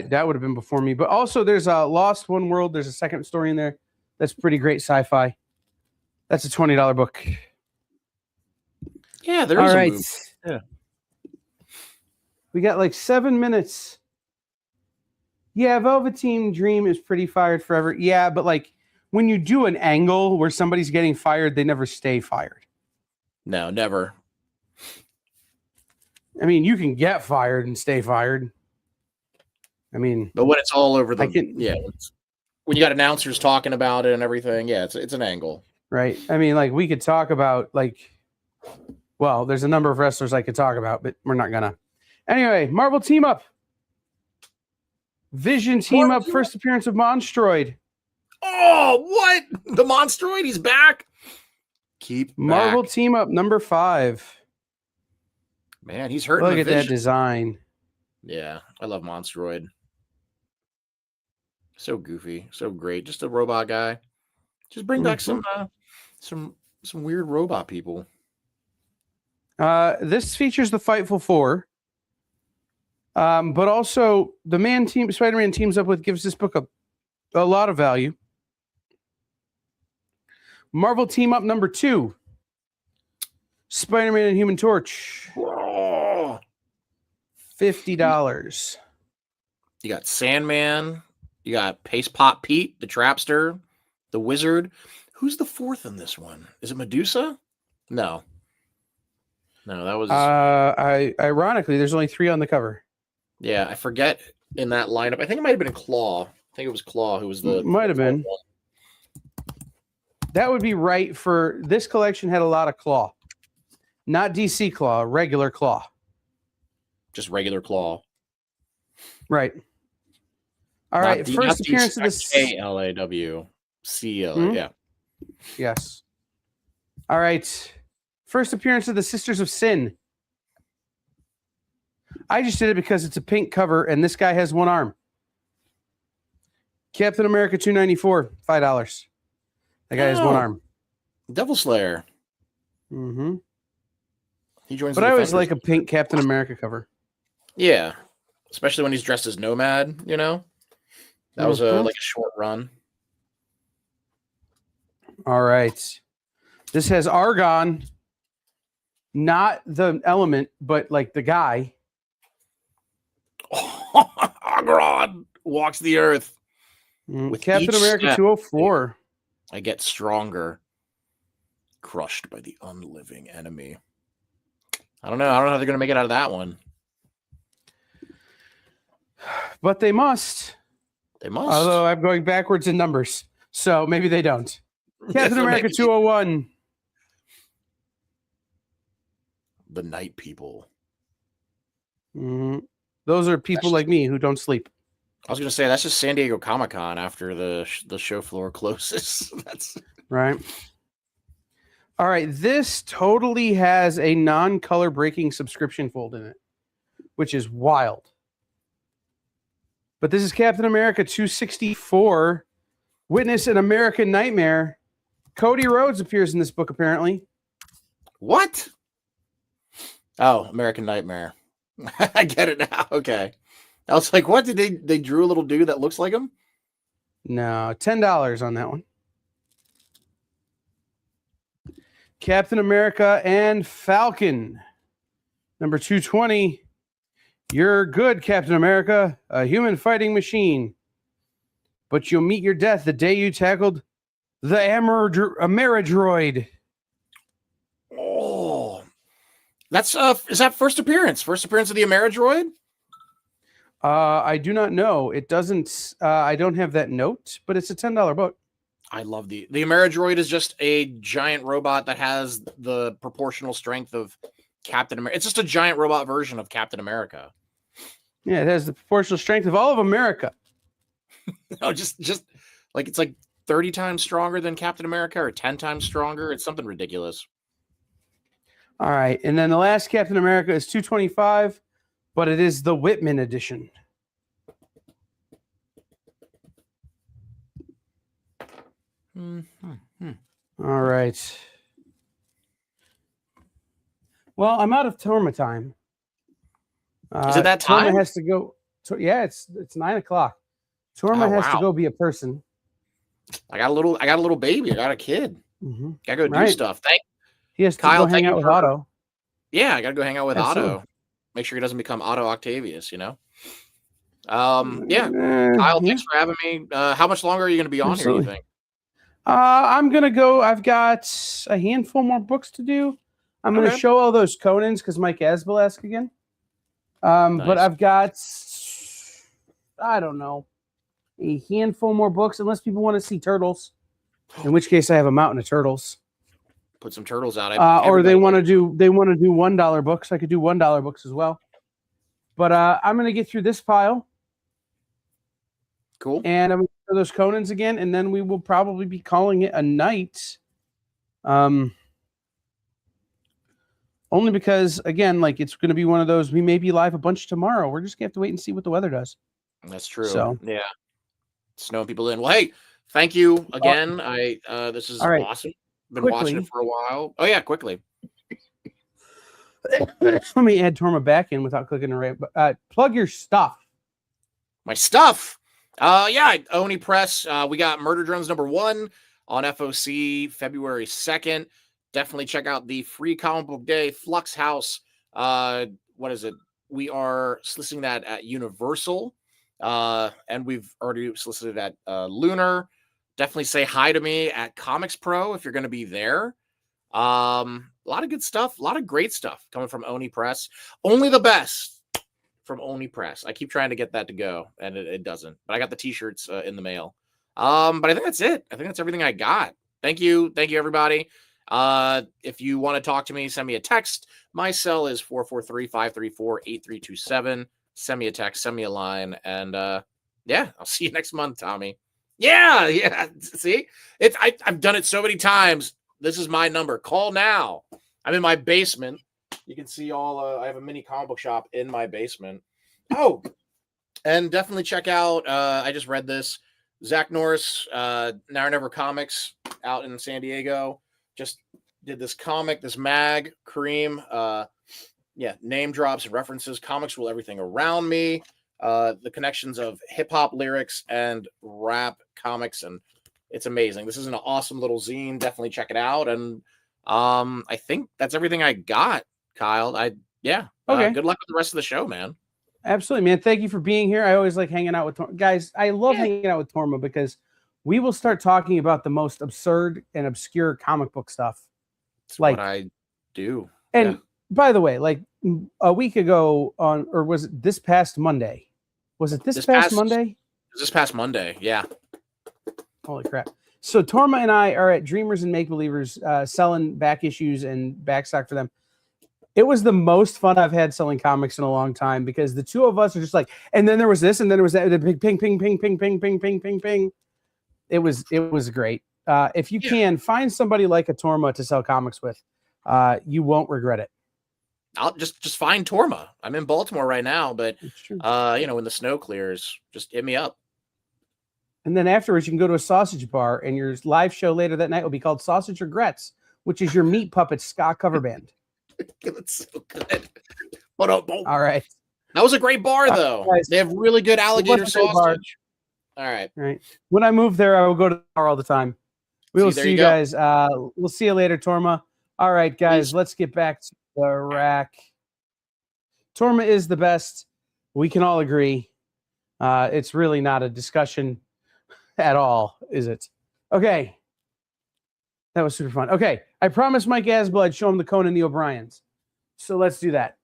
That would have been before me. But also, there's a Lost One World. There's a second story in there. That's pretty great sci-fi. That's a $20 book. Yeah, there is a movie. Yeah. We got like 7 minutes. Yeah, Velveteen Dream is pretty fired forever. Yeah, but like when you do an angle where somebody's getting fired, they never stay fired. No, never. I mean, you can get fired and stay fired. I mean, but when it's all over when you got announcers talking about it and everything, it's an angle. Right. I mean, like we could talk about there's a number of wrestlers I could talk about, but we're not gonna. Anyway, Marvel Team Up. Vision Team Up, first appearance of Monstroid. Oh, what? The Monstroid, he's back. Marvel Team Up number 5. Man, he's hurting. Look at that design. Yeah, I love Monstroid. So goofy, so great. Just a robot guy. Just bring back some weird robot people. This features the Fightful 4. But also the Spider-Man teams up with gives this book a lot of value. Marvel Team Up number 2. Spider-Man and Human Torch. Whoa. $50. You got Sandman. You got Paste Pot Pete, the Trapster, the Wizard. Who's the 4th in this one? Is it Medusa? No, that was. Ironically, there's only 3 on the cover. Yeah, I forget in that lineup. I think it might have been Claw. I think it was Claw who was the. Might have been. That would be right for this collection. Had a lot of Claw, not DC Claw, regular Claw. Just regular Claw. Right. All right. First appearance of the KLAWCL. Yeah. Yes. All right. First appearance of the Sisters of Sin. I just did it because it's a pink cover and this guy has 1 arm. Captain America 294, $5. That guy has 1 arm. Devil Slayer. Mm-hmm. He joins. But I always like a pink Captain America cover. Yeah, especially when he's dressed as Nomad. That was a short run. All right. This has Argon, not the element, but like the guy. Argon walks the earth. With Captain America 204. I get stronger. Crushed by the unliving enemy. I don't know how they're going to make it out of that one. But they must. They must. Although I'm going backwards in numbers. So maybe they don't. Captain America 201. The Night People. Mm-hmm. Those are people like me who don't sleep. I was going to say, that's just San Diego Comic-Con after the show floor closes. That's right. All right. This totally has a non-color breaking subscription fold in it, which is wild. But this is Captain America 264. Witness an American Nightmare. Cody Rhodes appears in this book, apparently. What? Oh, American Nightmare. I get it now. Okay. I was like, what? Did they drew a little dude that looks like him? No, $10 on that one. Captain America and Falcon. Number 220. You're good, Captain America, a human fighting machine. But you'll meet your death the day you tackled The Ameridroid. Oh, that's is that first appearance? First appearance of the Ameridroid? I do not know. It doesn't. I don't have that note, but it's a $10 book. I love the Ameridroid is just a giant robot that has the proportional strength of Captain America. It's just a giant robot version of Captain America. Yeah, it has the proportional strength of all of America. No, just like it's like 30 times stronger than Captain America or 10 times stronger. It's something ridiculous. All right, and then the last Captain America is $225, but it is the Whitman edition. Mm-hmm. All right. Well, I'm out of Torma time. Is it that time? Torma has to go. Yeah, it's 9:00. Torma has to go be a person. I got a little baby. I got a kid. Mm-hmm. Gotta go do stuff. He has to Kyle, go hang out with Otto. Yeah, I gotta go hang out with Absolutely. Otto. Make sure he doesn't become Otto Octavius, Yeah. Kyle, thanks for having me. How much longer are you gonna be on here, you think? I'm gonna go. I've got a handful more books to do. I'm gonna show all those Conans because Mike Asbel asked again. Nice. But I've got, I don't know, a handful more books, unless people want to see turtles, in which case I have a mountain of turtles. Put some turtles out. Or they want to do $1 books. I could do $1 books as well. But I'm gonna get through this pile. Cool. And I'm gonna do those Conans again, and then we will probably be calling it a night. Only because, again, like it's going to be one of those, we may be live a bunch tomorrow. We're just going to have to wait and see what the weather does. That's true. So, yeah. Snowing people in. Well, hey, thank you again. This is awesome. Been watching it for a while. Oh, yeah, quickly. Let me add Torma back in without clicking the right. Plug your stuff. My stuff. Oni Press. We got Murder Drones #1 on FOC February 2nd. Definitely check out the free comic book day Flux House. What is it? We are soliciting that at Universal, and we've already solicited at Lunar. Definitely say hi to me at Comics Pro if you're going to be there. A lot of good stuff, a lot of great stuff coming from Oni Press. Only the best from Oni Press. I keep trying to get that to go, and it doesn't. But I got the T-shirts in the mail. But I think that's it. I think that's everything I got. Thank you, everybody. If you want to talk to me, send me a text. My cell is 443-534-8327. Send me a text, send me a line, and I'll see you next month, Tommy. Yeah. See, I've done it so many times. This is my number. Call now. I'm in my basement. You can see I have a mini comic book shop in my basement. Oh, and definitely check out. I just read this. Zach Norris, Now or Never Comics, out in San Diego. Just did this comic, this mag, Kareem. Name drops and references, comics rule everything around me. The connections of hip hop lyrics and rap comics, and it's amazing. This is an awesome little zine. Definitely check it out. And I think that's everything I got, Kyle. Okay. Good luck with the rest of the show, man. Absolutely, man. Thank you for being here. I always like hanging out with Torma. Guys. I love hanging out with Torma because we will start talking about the most absurd and obscure comic book stuff. It's what I do. And by the way, like a week ago or was it this past Monday? Was it this past Monday? This past Monday, yeah. Holy crap. So Torma and I are at Dreamers and Make Believers selling back issues and back stock for them. It was the most fun I've had selling comics in a long time because the two of us are just like, and then there was this, and then there was that, the ping, ping, ping, ping, ping, ping, ping, ping, ping. It was great. If you can find somebody like a Torma to sell comics with, you won't regret it. I'll just find Torma. I'm in Baltimore right now, but when the snow clears, just hit me up. And then afterwards, you can go to a sausage bar, and your live show later that night will be called Sausage Regrets, which is your Meat Puppets ska cover band. It's so good. All right. That was a great bar, though. They have really good alligator sausage. All right. When I move there, I will go to the bar all the time. We will see you guys. We'll see you later, Torma. All right, guys, let's get back to the rack. Torma is the best. We can all agree. It's really not a discussion at all, is it? Okay. That was super fun. Okay, I promised Mike Asbel I'd show him the Conan the O'Briens. So let's do that.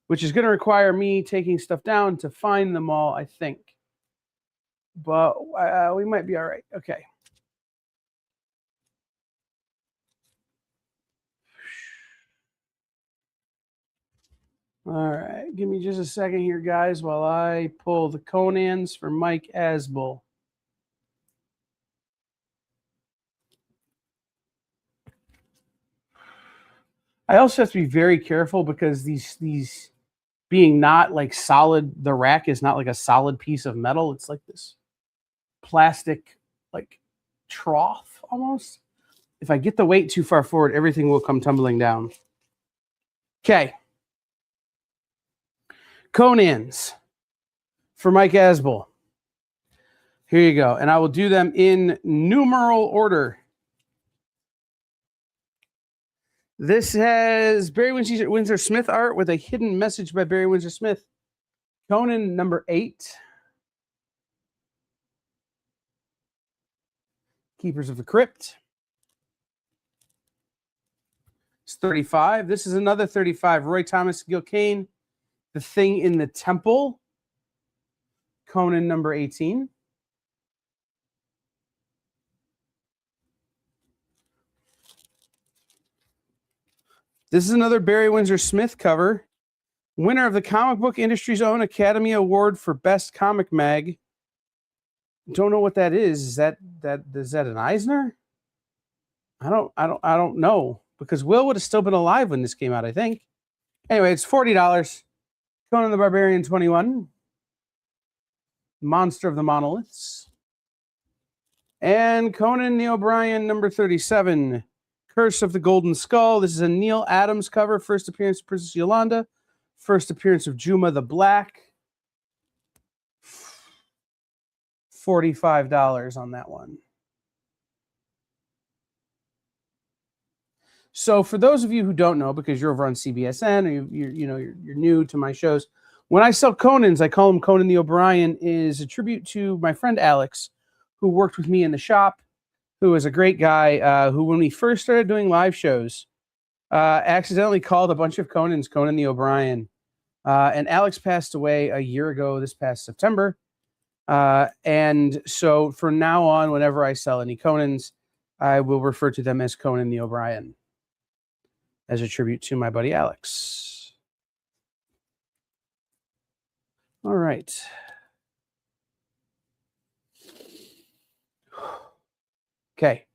Which is going to require me taking stuff down to find them all, I think. But we might be all right. Okay. All right. Give me just a second here, guys, while I pull the Conans for Mike Asbel. I also have to be very careful because these being not like solid, the rack is not like a solid piece of metal. It's like this plastic like trough almost. If I get the weight too far forward, everything will come tumbling down. Okay. Conans for Mike Asbel. Here you go. And I will do them in numeral order. This has Barry Windsor Smith art with a hidden message by Barry Windsor Smith. Conan number 8. Keepers of the Crypt. It's 35. This is another 35. Roy Thomas Gilkane, The Thing in the Temple. Conan number 18. This is another Barry Windsor Smith cover. Winner of the Comic Book Industry's own Academy Award for Best Comic Mag. Don't know what that is. Is that an Eisner? I don't know, because Will would have still been alive when this came out, I think. Anyway, it's $40. Conan the Barbarian 21. Monster of the Monoliths. And Conan the O'Brien number 37. Curse of the Golden Skull. This is a Neil Adams cover. First appearance of Princess Yolanda. First appearance of Juma the Black. $45 on that one. So for those of you who don't know, because you're over on CBSN or you're new to my shows, when I sell Conans, I call him Conan the O'Brien, is a tribute to my friend Alex, who worked with me in the shop, who is a great guy, who when we first started doing live shows, accidentally called a bunch of Conans Conan the O'Brien. And Alex passed away a year ago this past September. And so from now on, whenever I sell any Conans, I will refer to them as Conan the O'Brien as a tribute to my buddy Alex. All right. Okay.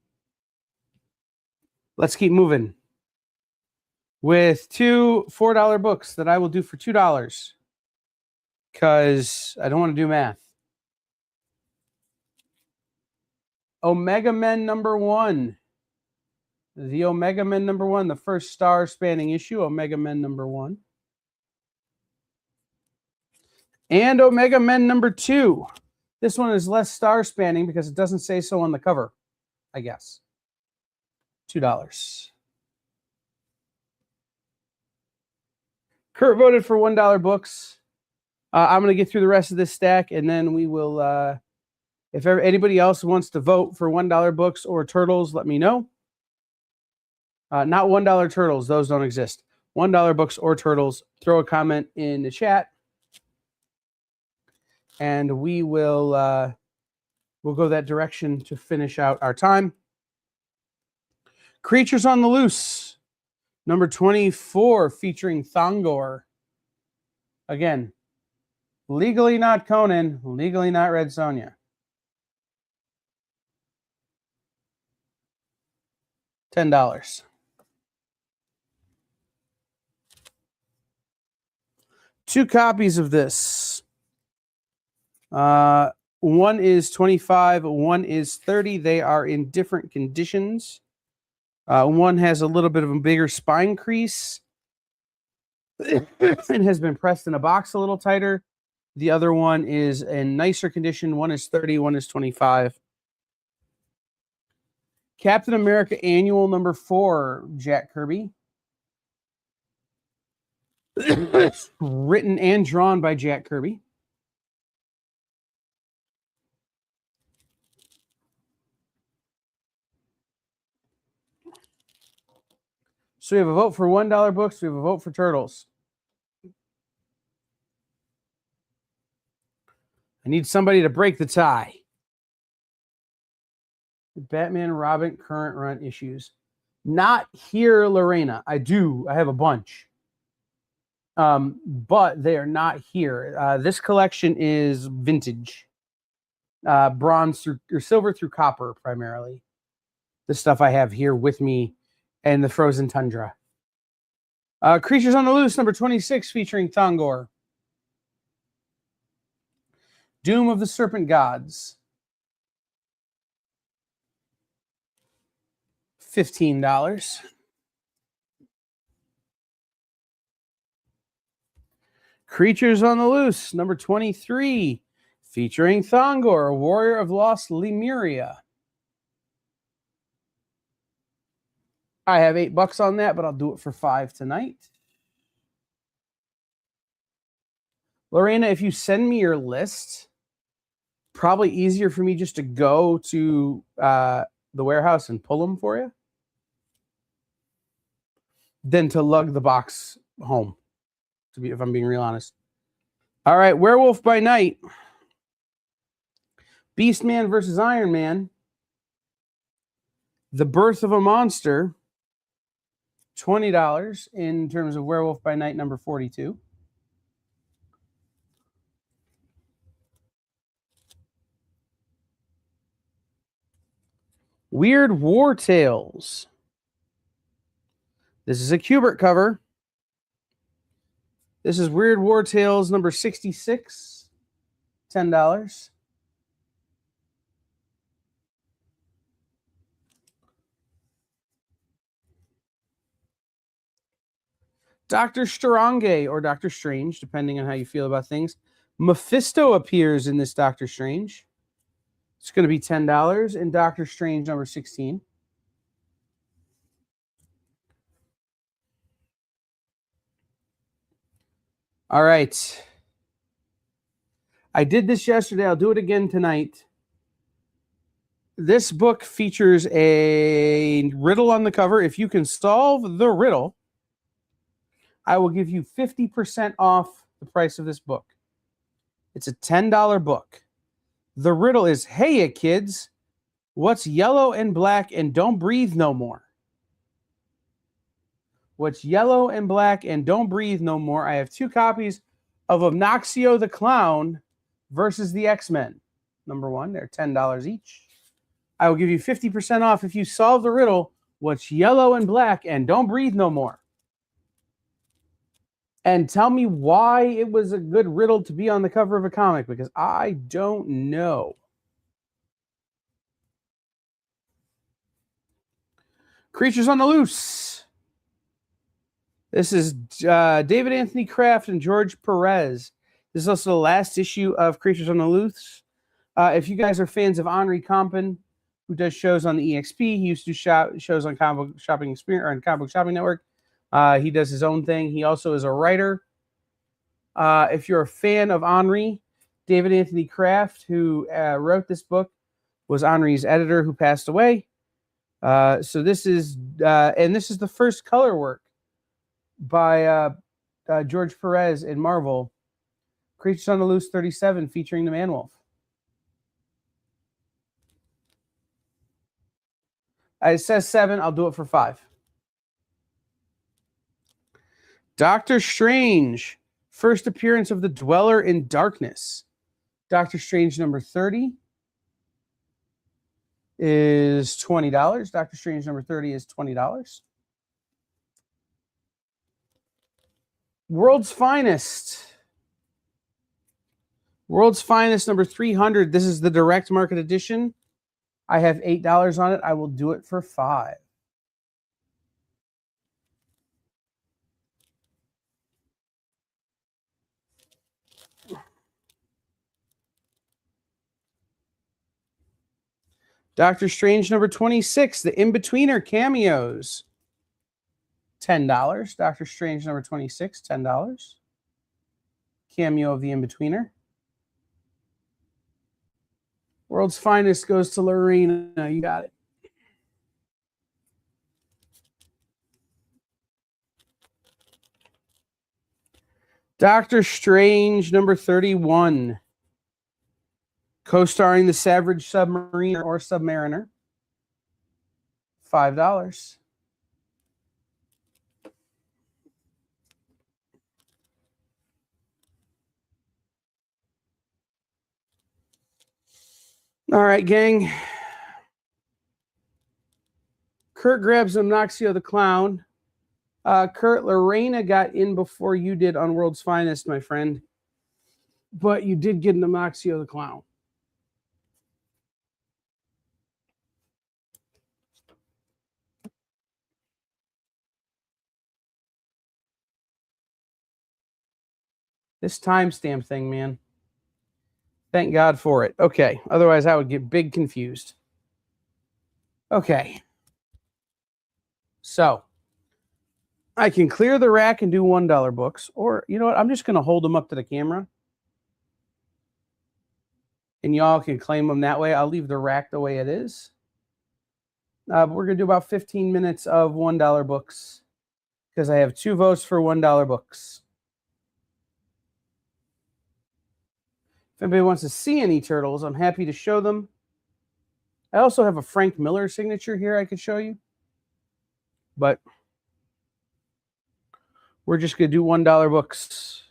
Let's keep moving with 2 $4 books that I will do for $2 because I don't want to do math. Omega Men number 1. The Omega Men number 1, the first star-spanning issue, Omega Men number 1. And Omega Men number 2. This one is less star-spanning because it doesn't say so on the cover, I guess. $2. Kurt voted for $1 books. I'm going to get through the rest of this stack, and then we will, if anybody else wants to vote for $1 books or turtles, let me know. Not $1 turtles. Those don't exist. $1 books or turtles. Throw a comment in the chat. And we will we'll go that direction to finish out our time. Creatures on the Loose. Number 24 featuring Thongor. Again, legally not Conan. Legally not Red Sonja. $10. Two copies of this. One is 25, one is 30. They are in different conditions. One has a little bit of a bigger spine crease and has been pressed in a box a little tighter. The other one is in nicer condition. One is 30, one is 25. Captain America Annual number 4, Jack Kirby. Written and drawn by Jack Kirby. So we have a vote for $1 books. We have a vote for Turtles. I need somebody to break the tie. Batman Robin current run issues. Not here, Lorena. I have a bunch. But they are not here. This collection is vintage. Bronze through or silver through copper, primarily. The stuff I have here with me and the Frozen Tundra. Creatures on the Loose, number 26, featuring Thongor. Doom of the Serpent Gods. $15. Creatures on the Loose, number 23, featuring Thongor, Warrior of Lost Lemuria. I have $8 on that, but I'll do it for $5 tonight. Lorena, if you send me your list, probably easier for me just to go to the warehouse and pull them for you than to lug the box home, if I'm being real honest. All right, Werewolf by Night. Beastman versus Iron Man. The Birth of a Monster. $20 in terms of Werewolf by Night number 42. Weird War Tales. This is a Kubert cover. This is Weird War Tales number 66. $10. Dr. Strange or Doctor Strange, depending on how you feel about things. Mephisto appears in this Doctor Strange. It's going to be $10 in Doctor Strange number 16. All right. I did this yesterday. I'll do it again tonight. This book features a riddle on the cover. If you can solve the riddle, I will give you 50% off the price of this book. It's a $10 book. The riddle is, hey, kids, what's yellow and black and don't breathe no more? What's yellow and black and don't breathe no more? I have 2 copies of Obnoxio the Clown versus the X-Men. Number 1, they're $10 each. I will give you 50% off if you solve the riddle, what's yellow and black and don't breathe no more? And tell me why it was a good riddle to be on the cover of a comic, because I don't know. Creatures on the Loose. This is David Anthony Kraft and George Perez. This is also the last issue of Creatures on the Loose. If you guys are fans of Henri Compton, who does shows on the EXP, he used to do shows on Comic Book Shopping Experience or on Comic Book Shopping Network. He does his own thing. He also is a writer. If you're a fan of Henri, David Anthony Kraft, who wrote this book, was Henri's editor who passed away. So this is the first color work by George Perez in Marvel. Creatures on the Loose 37, featuring the Man-Wolf. It says 7. I'll do it for 5. Doctor Strange, first appearance of the Dweller in Darkness. Doctor Strange number 30 is $20. Doctor Strange number 30 is $20. World's Finest. World's Finest number 300. This is the direct market edition. I have $8 on it. I will do it for 5. Doctor Strange number 26, the In-Betweener cameos. $10. Doctor Strange number 26, $10. Cameo of the In-Betweener. World's Finest goes to Lorena. You got it. Doctor Strange number 31. Co-starring the Savage Submariner or Submariner. $5. All right, gang. Kurt grabs Noxio the Clown. Kurt, Lorena got in before you did on World's Finest, my friend. But you did get Noxio the Clown. This timestamp thing, man. Thank God for it. Okay. Otherwise, I would get big confused. Okay. So, I can clear the rack and do $1 books. Or, you know what? I'm just going to hold them up to the camera. And y'all can claim them that way. I'll leave the rack the way it is. But we're going to do about 15 minutes of $1 books. Because I have 2 votes for $1 books. If anybody wants to see any turtles, I'm happy to show them. I also have a Frank Miller signature here I could show you. But we're just going to do $1 books.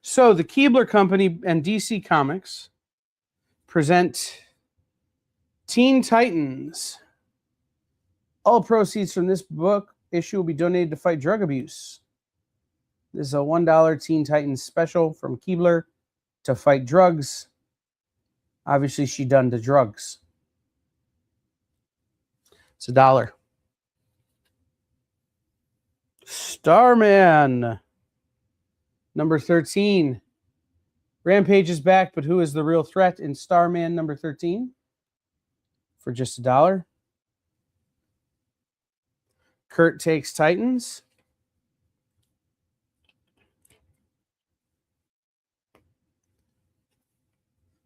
So the Keebler Company and DC Comics present Teen Titans. All proceeds from this book issue will be donated to fight drug abuse. This is a $1 Teen Titans special from Keebler to fight drugs. Obviously, she done the drugs. It's $1. Starman, number 13. Rampage is back, but who is the real threat in Starman number 13? For just $1. Kurt takes Titans.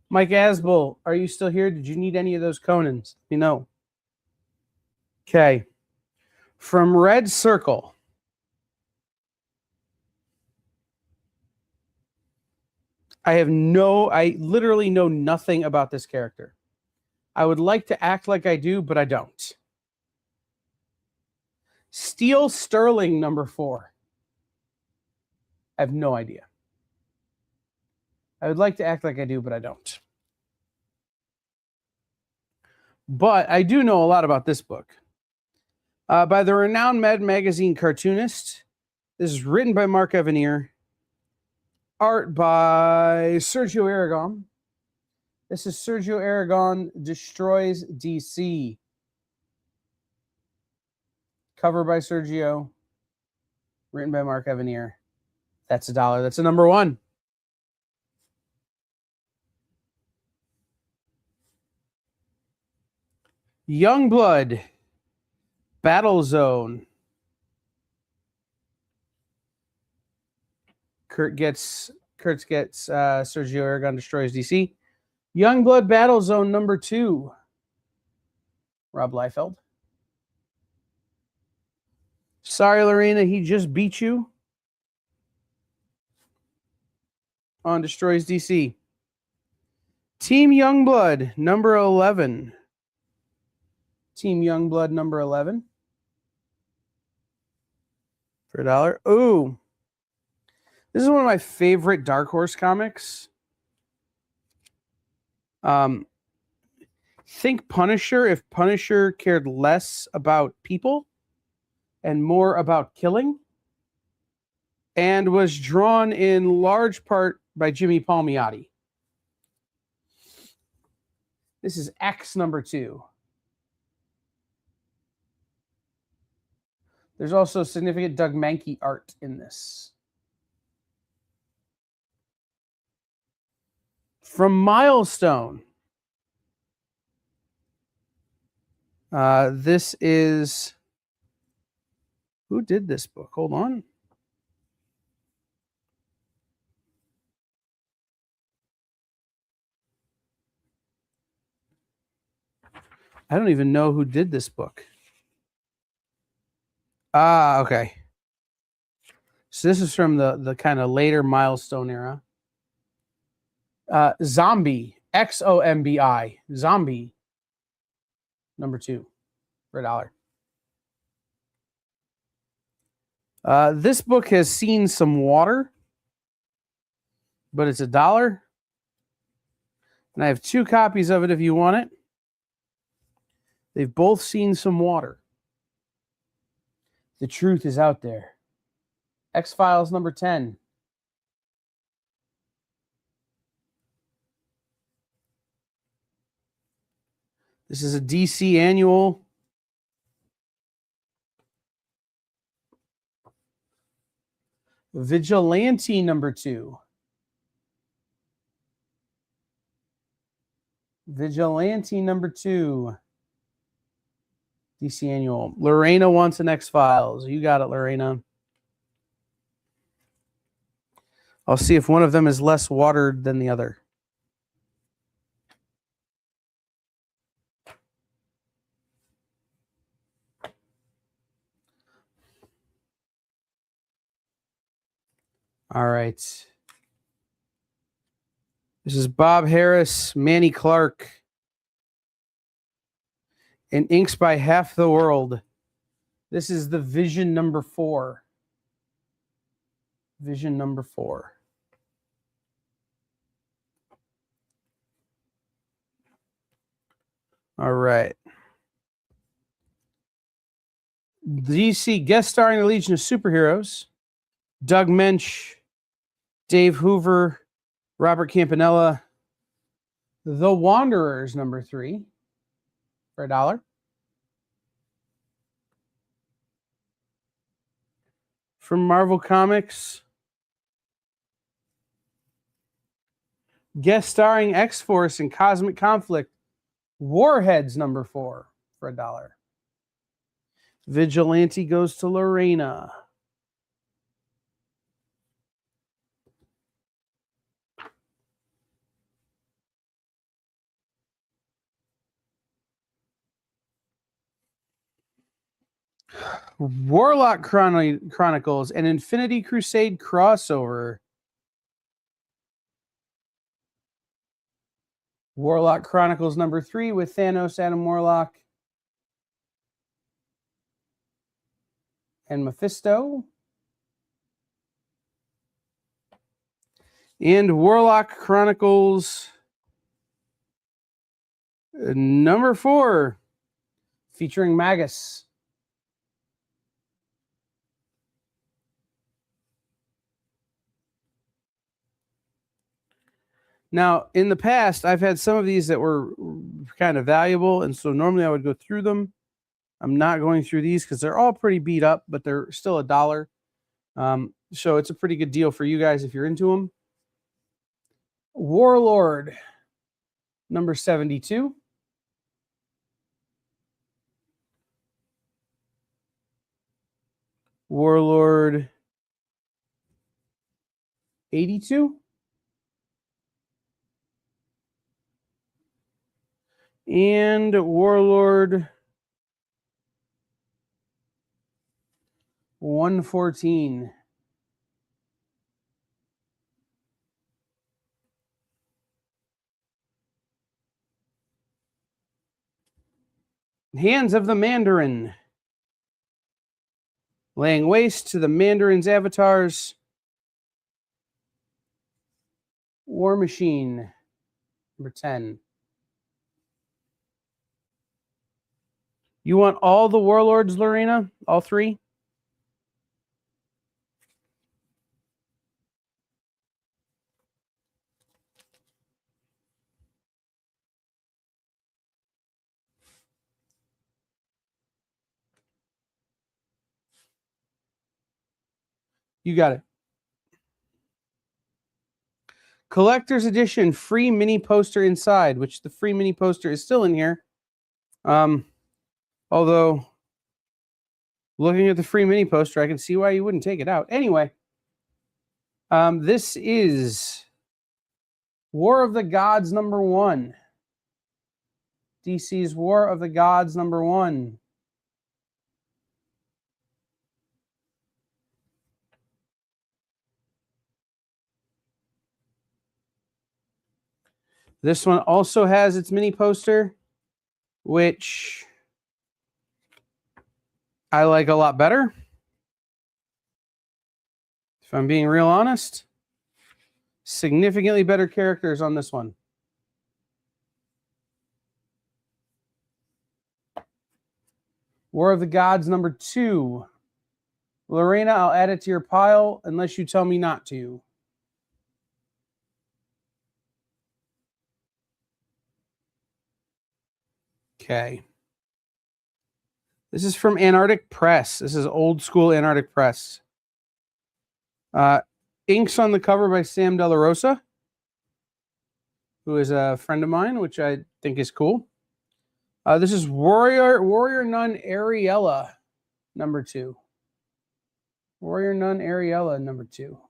Mike Asbull, are you still here? Did you need any of those Conans? Let me know. Okay. From Red Circle. I literally know nothing about this character. I would like to act like I do, but I don't. Steel Sterling number 4. I have no idea. I would like to act like I do, but I don't. But I do know a lot about this book. By the renowned Mad Magazine cartoonist. This is written by Mark Evanier. Art by Sergio Aragon. This is Sergio Aragon Destroys DC. Cover by Sergio. Written by Mark Evanier. That's $1. That's a number 1. Youngblood, Battle Zone. Kurt gets Sergio Aragon Destroys DC. Youngblood Battle Zone number 2. Rob Liefeld. Sorry, Lorena, he just beat you on Destroys DC. Team Youngblood number 11. Team Youngblood number 11 for $1. Ooh. This is one of my favorite Dark Horse comics. Think Punisher if Punisher cared less about people and more about killing, and was drawn in large part by Jimmy Palmiotti. This is X number 2. There's also significant Doug Mankey art in this. From Milestone. This is... Who did this book? Hold on. I don't even know who did this book. Okay. So this is from the kind of later Milestone era. Zombie, Xombi, Zombie, number 2 for $1. This book has seen some water, but it's $1. And I have 2 copies of it if you want it. They've both seen some water. The truth is out there. X-Files number 10. This is a DC annual. Vigilante number 2. Vigilante number 2. DC annual. Lorena wants an X-Files. You got it, Lorena. I'll see if one of them is less watered than the other. All right. This is Bob Harris, Manny Clark, and inks by Half the World. This is the Vision number 4. Vision number 4. All right. DC guest starring the Legion of Superheroes. Doug Mensch, Dave Hoover, Robert Campanella. The Wanderers, number 3, for $1. From Marvel Comics, guest starring X-Force in Cosmic Conflict, Warheads, number 4, for $1. Vigilante goes to Lorena. Warlock Chronicles, an Infinity Crusade crossover. Warlock Chronicles number 3 with Thanos, Adam Warlock, and Mephisto. And Warlock Chronicles number 4 featuring Magus. Now, in the past, I've had some of these that were kind of valuable, and so normally I would go through them. I'm not going through these because they're all pretty beat up, but they're still $1. So it's a pretty good deal for you guys if you're into them. Warlord, number 72. Warlord 82. And Warlord 114. Hands of the Mandarin. Laying waste to the Mandarin's avatars. War Machine, number 10. You want all the Warlords, Lorena? All 3? You got it. Collector's Edition, free mini poster inside, which the free mini poster is still in here. Although, looking at the free mini poster, I can see why you wouldn't take it out. Anyway, this is War of the Gods number 1. DC's War of the Gods number 1. This one also has its mini poster, which I like a lot better. If I'm being real honest, significantly better characters on this one. War of the Gods #2. Lorena, I'll add it to your pile unless you tell me not to. Okay. This is from Antarctic Press. This is old school Antarctic Press. Inks on the cover by Sam De La Rosa, who is a friend of mine, which I think is cool. This is Warrior Nun Ariella #2. Warrior Nun Ariella #2.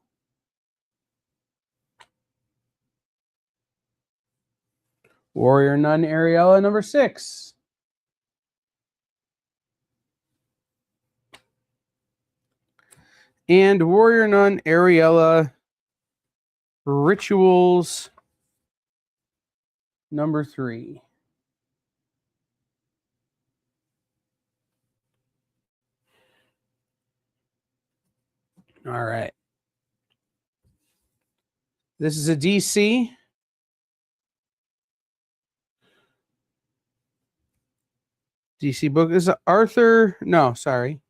Warrior Nun Ariella #6. And Warrior Nun Ariella Rituals #3. All right. This is a DC. DC book. This is Arthur. No, sorry.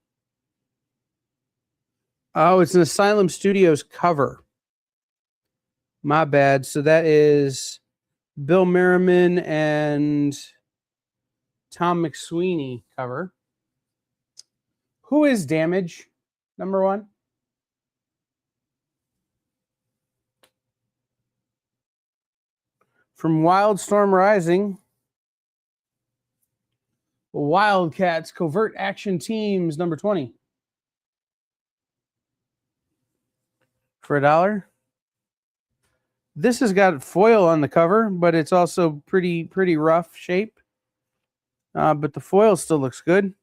Oh, it's an Asylum Studios cover. My bad. So that is Bill Merriman and Tom McSweeney cover. Who is Damage? #1. From Wildstorm Rising. Wildcats Covert Action Teams #20. For $1. This has got foil on the cover, but it's also pretty rough shape. But the foil still looks good.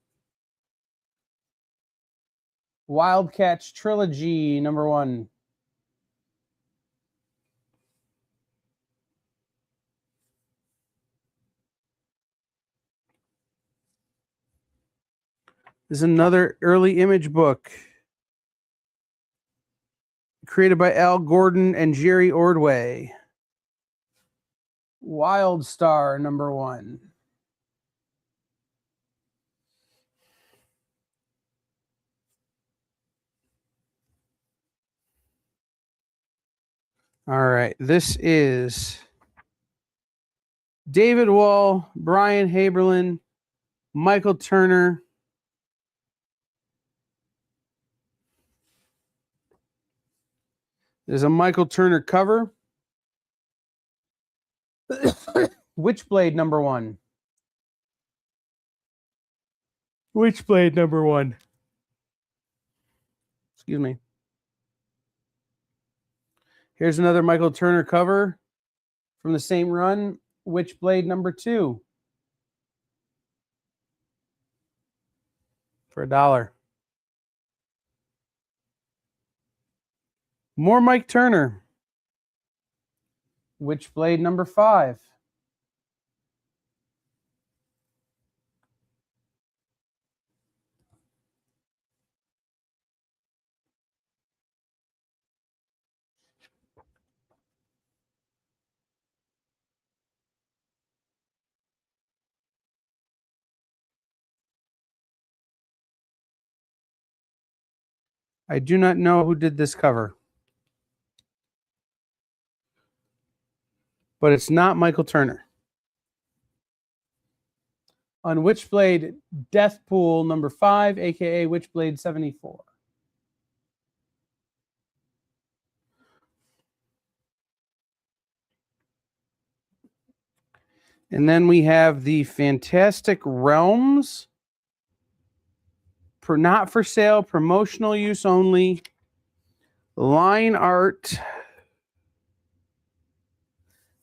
Wildcats Trilogy #1. This is another early image book created by Al Gordon and Jerry Ordway. Wildstar #1. All right. This is David Wall, Brian Haberlin, Michael Turner. There's a Michael Turner cover. Witchblade #1. Witchblade #1. Excuse me. Here's another Michael Turner cover from the same run. Witchblade #2. For $1. More Mike Turner. Witchblade #5. I do not know who did this cover, but it's not Michael Turner. On Witchblade Deathpool #5, aka Witchblade 74. And then we have the Fantastic Realms. Not for sale, promotional use only. Line art.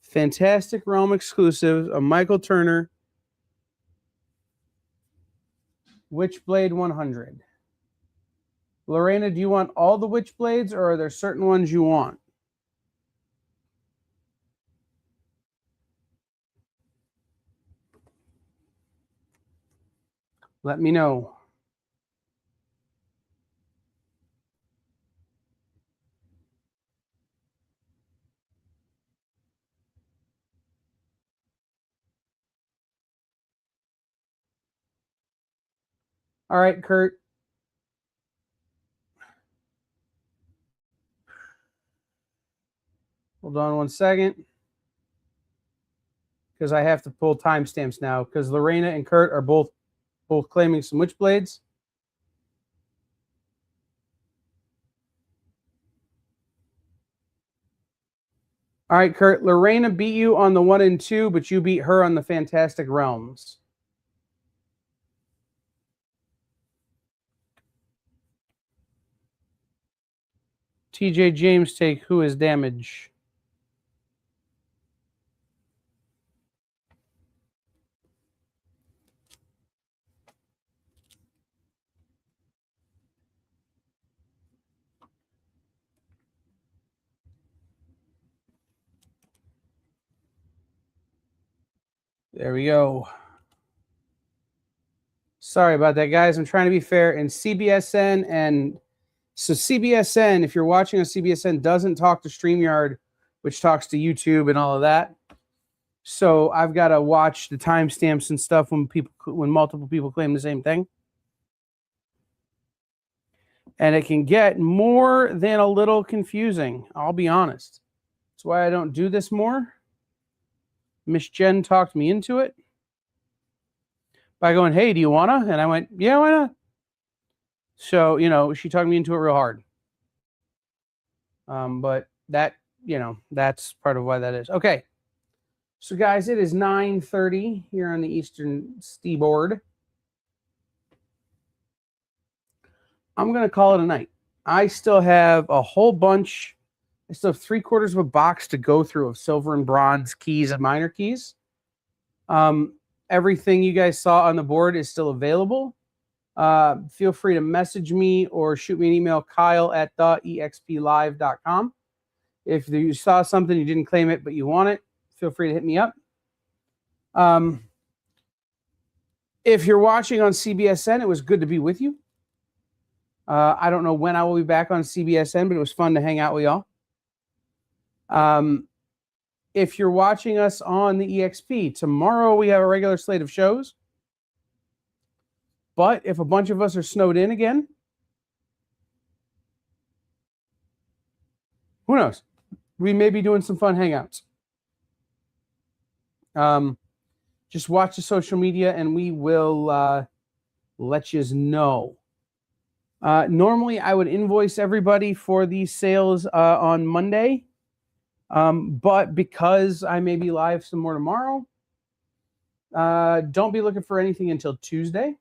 Fantastic Realm exclusive, a Michael Turner. Witchblade 100. Lorena, do you want all the Witchblades, or are there certain ones you want? Let me know. All right, Kurt. Hold on one second. Because I have to pull timestamps now. Because Lorena and Kurt are both claiming some Witchblades. All right, Kurt. Lorena beat you on the 1 and 2, but you beat her on the Fantastic Realms. TJ James take Who is Damage? There we go. Sorry about that, guys. I'm trying to be fair. And CBSN and so CBSN, if you're watching on CBSN, doesn't talk to StreamYard, which talks to YouTube and all of that. So I've got to watch the timestamps and stuff when multiple people claim the same thing. And it can get more than a little confusing. I'll be honest. That's why I don't do this more. Miss Jen talked me into it by going, "Hey, do you wanna?" And I went, "Yeah, why not?" So, she talked me into it real hard. But that, that's part of why that is. Okay. So, guys, it is 9:30 here on the Eastern Seaboard. I'm going to call it a night. I still have a whole bunch. I still have 3/4 of a box to go through of silver and bronze keys and minor keys. Everything you guys saw on the board is still available. Feel free to message me or shoot me an email, kyle@theexplive.com. If you saw something, you didn't claim it, but you want it, feel free to hit me up. If you're watching on CBSN, it was good to be with you. I don't know when I will be back on CBSN, but it was fun to hang out with y'all. If you're watching us on the EXP, tomorrow we have a regular slate of shows. But if a bunch of us are snowed in again, who knows? We may be doing some fun hangouts. Just watch the social media and we will let you know. Normally, I would invoice everybody for these sales on Monday. But because I may be live some more tomorrow, don't be looking for anything until Tuesday.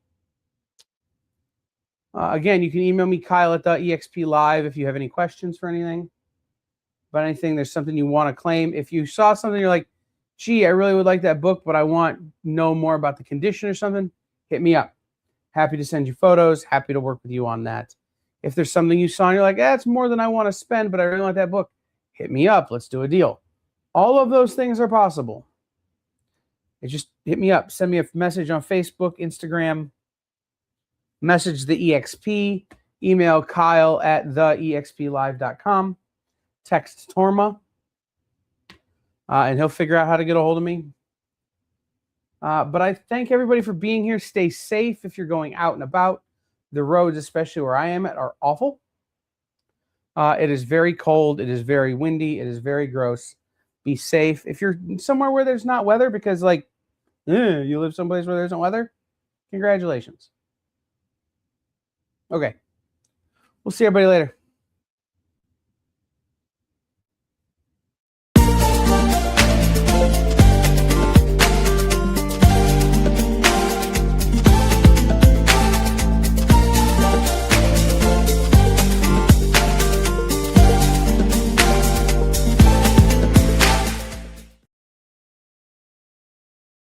Again, you can email me, Kyle@theexplive, if you have any questions for anything. About anything, there's something you want to claim. If you saw something, you're like, "Gee, I really would like that book, but I want to know more about the condition or something," hit me up. Happy to send you photos. Happy to work with you on that. If there's something you saw and you're like, "That's more than I want to spend, but I really want that book," hit me up. Let's do a deal. All of those things are possible. Just hit me up. Send me a message on Facebook, Instagram. Message the EXP. Email Kyle@theexplive.com. Text Torma. And he'll figure out how to get a hold of me. But I thank everybody for being here. Stay safe if you're going out and about. The roads, especially where I am at, are awful. It is very cold. It is very windy. It is very gross. Be safe. If you're somewhere where there's not weather, because you live someplace where there isn't weather, congratulations. Okay. We'll see everybody later.